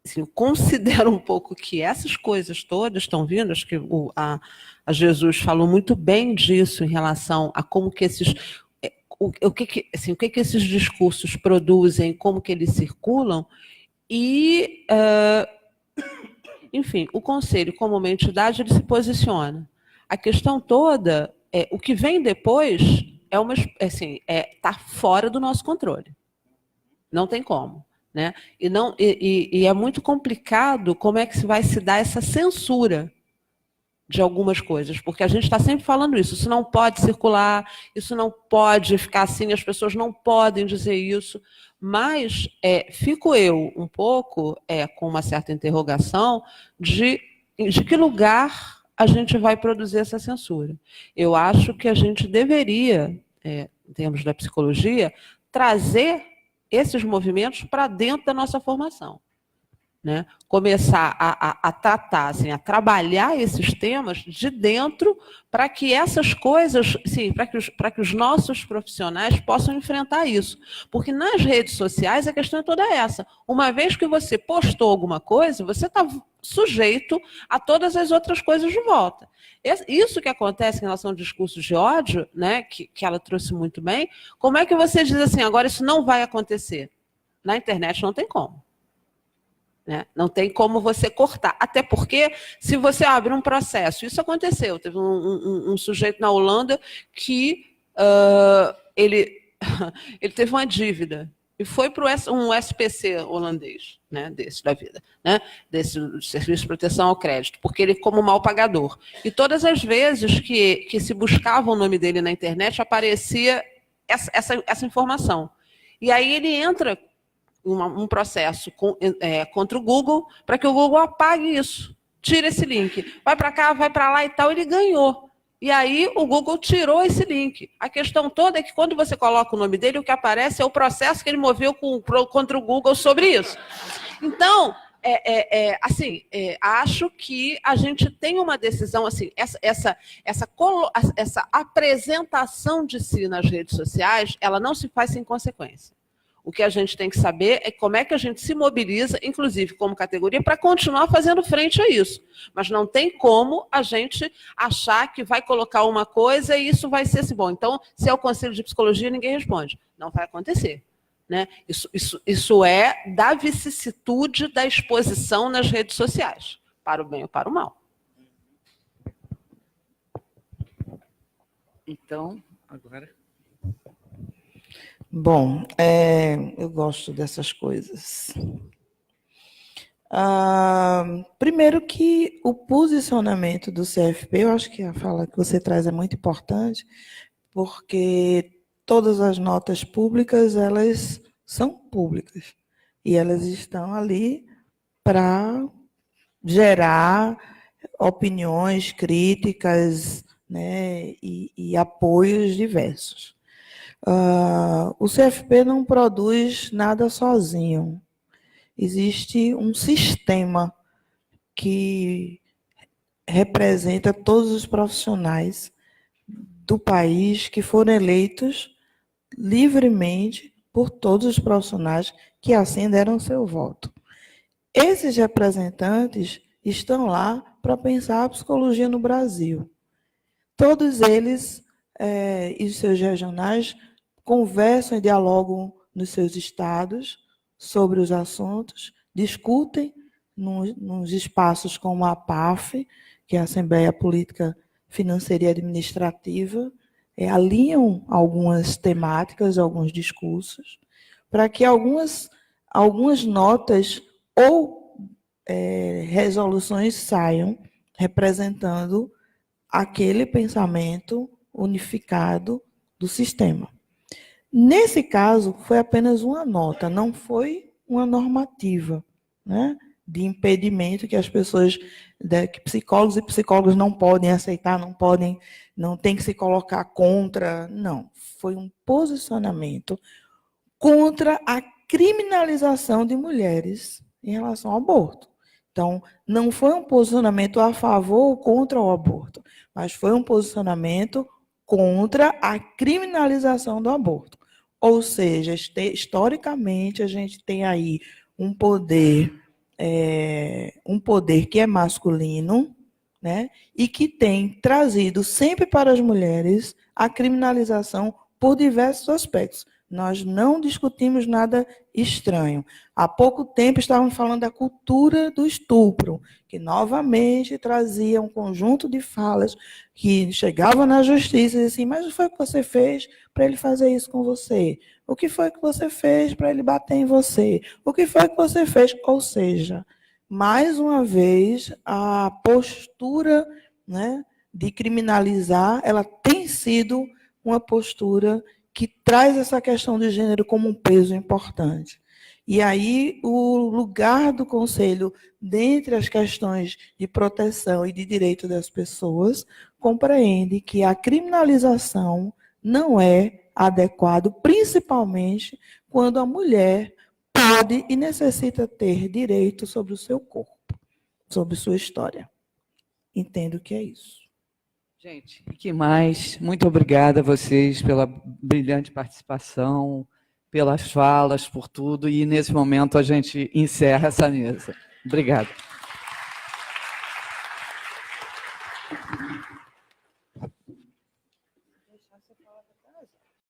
assim, eu considero um pouco que essas coisas todas estão vindo. Acho que a Jesus falou muito bem disso em relação a como que esses o que esses discursos produzem, como que eles circulam e enfim, o Conselho, como uma entidade, ele se posiciona. A questão toda, o que vem depois tá fora do nosso controle. Não tem como. Né? E é muito complicado como é que vai se dar essa censura de algumas coisas, porque a gente está sempre falando isso não pode circular, isso não pode ficar assim, as pessoas não podem dizer isso, mas fico eu um pouco com uma certa interrogação de que lugar a gente vai produzir essa censura. Eu acho que a gente deveria, em termos da psicologia, trazer esses movimentos para dentro da nossa formação. Né? Começar a tratar, assim, a trabalhar esses temas de dentro para que essas coisas, sim, para que os nossos profissionais possam enfrentar isso. Porque nas redes sociais a questão é toda essa. Uma vez que você postou alguma coisa, você está sujeito a todas as outras coisas de volta. Isso que acontece em relação ao discurso de ódio, né, que ela trouxe muito bem, como é que você diz assim, agora isso não vai acontecer? Na internet não tem como. Né? Não tem como você cortar. Até porque, se você abre um processo, isso aconteceu. Teve um sujeito na Holanda que ele teve uma dívida e foi para um SPC holandês, né, desse da vida, né, desse Serviço de Proteção ao Crédito, porque ele como mal pagador. E todas as vezes que se buscava o nome dele na internet, aparecia essa informação. E aí ele entra um processo contra o Google para que o Google apague isso, tire esse link. Vai para cá, vai para lá e tal, ele ganhou. E aí o Google tirou esse link. A questão toda é que quando você coloca o nome dele, o que aparece é o processo que ele moveu contra o Google sobre isso. Então, acho que a gente tem uma decisão, assim, essa apresentação de si nas redes sociais, ela não se faz sem consequência. O que a gente tem que saber é como é que a gente se mobiliza, inclusive como categoria, para continuar fazendo frente a isso. Mas não tem como a gente achar que vai colocar uma coisa e isso vai ser assim, bom, então, se é o Conselho de Psicologia, ninguém responde. Não vai acontecer. Né? Isso é da vicissitude da exposição nas redes sociais, para o bem ou para o mal. Então, agora... Bom, eu gosto dessas coisas. Primeiro que o posicionamento do CFP, eu acho que a fala que você traz é muito importante, porque todas as notas públicas, elas são públicas, e elas estão ali para gerar opiniões, críticas, né, e apoios diversos. O CFP não produz nada sozinho. Existe um sistema que representa todos os profissionais do país que foram eleitos livremente por todos os profissionais que assim deram seu voto. Esses representantes estão lá para pensar a psicologia no Brasil. Todos eles e os seus regionais conversam e dialogam nos seus estados sobre os assuntos, discutem nos espaços como a APAF, que é a Assembleia Política, Financeira e Administrativa, alinham algumas temáticas, alguns discursos, para que algumas notas ou resoluções saiam representando aquele pensamento unificado do sistema. Nesse caso, foi apenas uma nota, não foi uma normativa, né, de impedimento que as pessoas, que psicólogos e psicólogas não podem aceitar, não tem que se colocar contra, não. Foi um posicionamento contra a criminalização de mulheres em relação ao aborto. Então, não foi um posicionamento a favor ou contra o aborto, mas foi um posicionamento contra a criminalização do aborto. Ou seja, historicamente, a gente tem aí um poder que é masculino, né, e que tem trazido sempre para as mulheres a criminalização por diversos aspectos. Nós não discutimos nada estranho. Há pouco tempo estávamos falando da cultura do estupro, que novamente trazia um conjunto de falas que chegavam na justiça e assim, mas o que foi que você fez para ele fazer isso com você? O que foi que você fez para ele bater em você? O que foi que você fez? Ou seja, mais uma vez, a postura, né, de criminalizar, ela tem sido uma postura que traz essa questão de gênero como um peso importante. E aí, o lugar do Conselho, dentre as questões de proteção e de direito das pessoas, compreende que a criminalização não é adequado, principalmente quando a mulher pode e necessita ter direito sobre o seu corpo, sobre sua história. Entendo que é isso. Gente, e que mais? Muito obrigada a vocês pela brilhante participação, pelas falas, por tudo. E, nesse momento, a gente encerra essa mesa. Obrigado.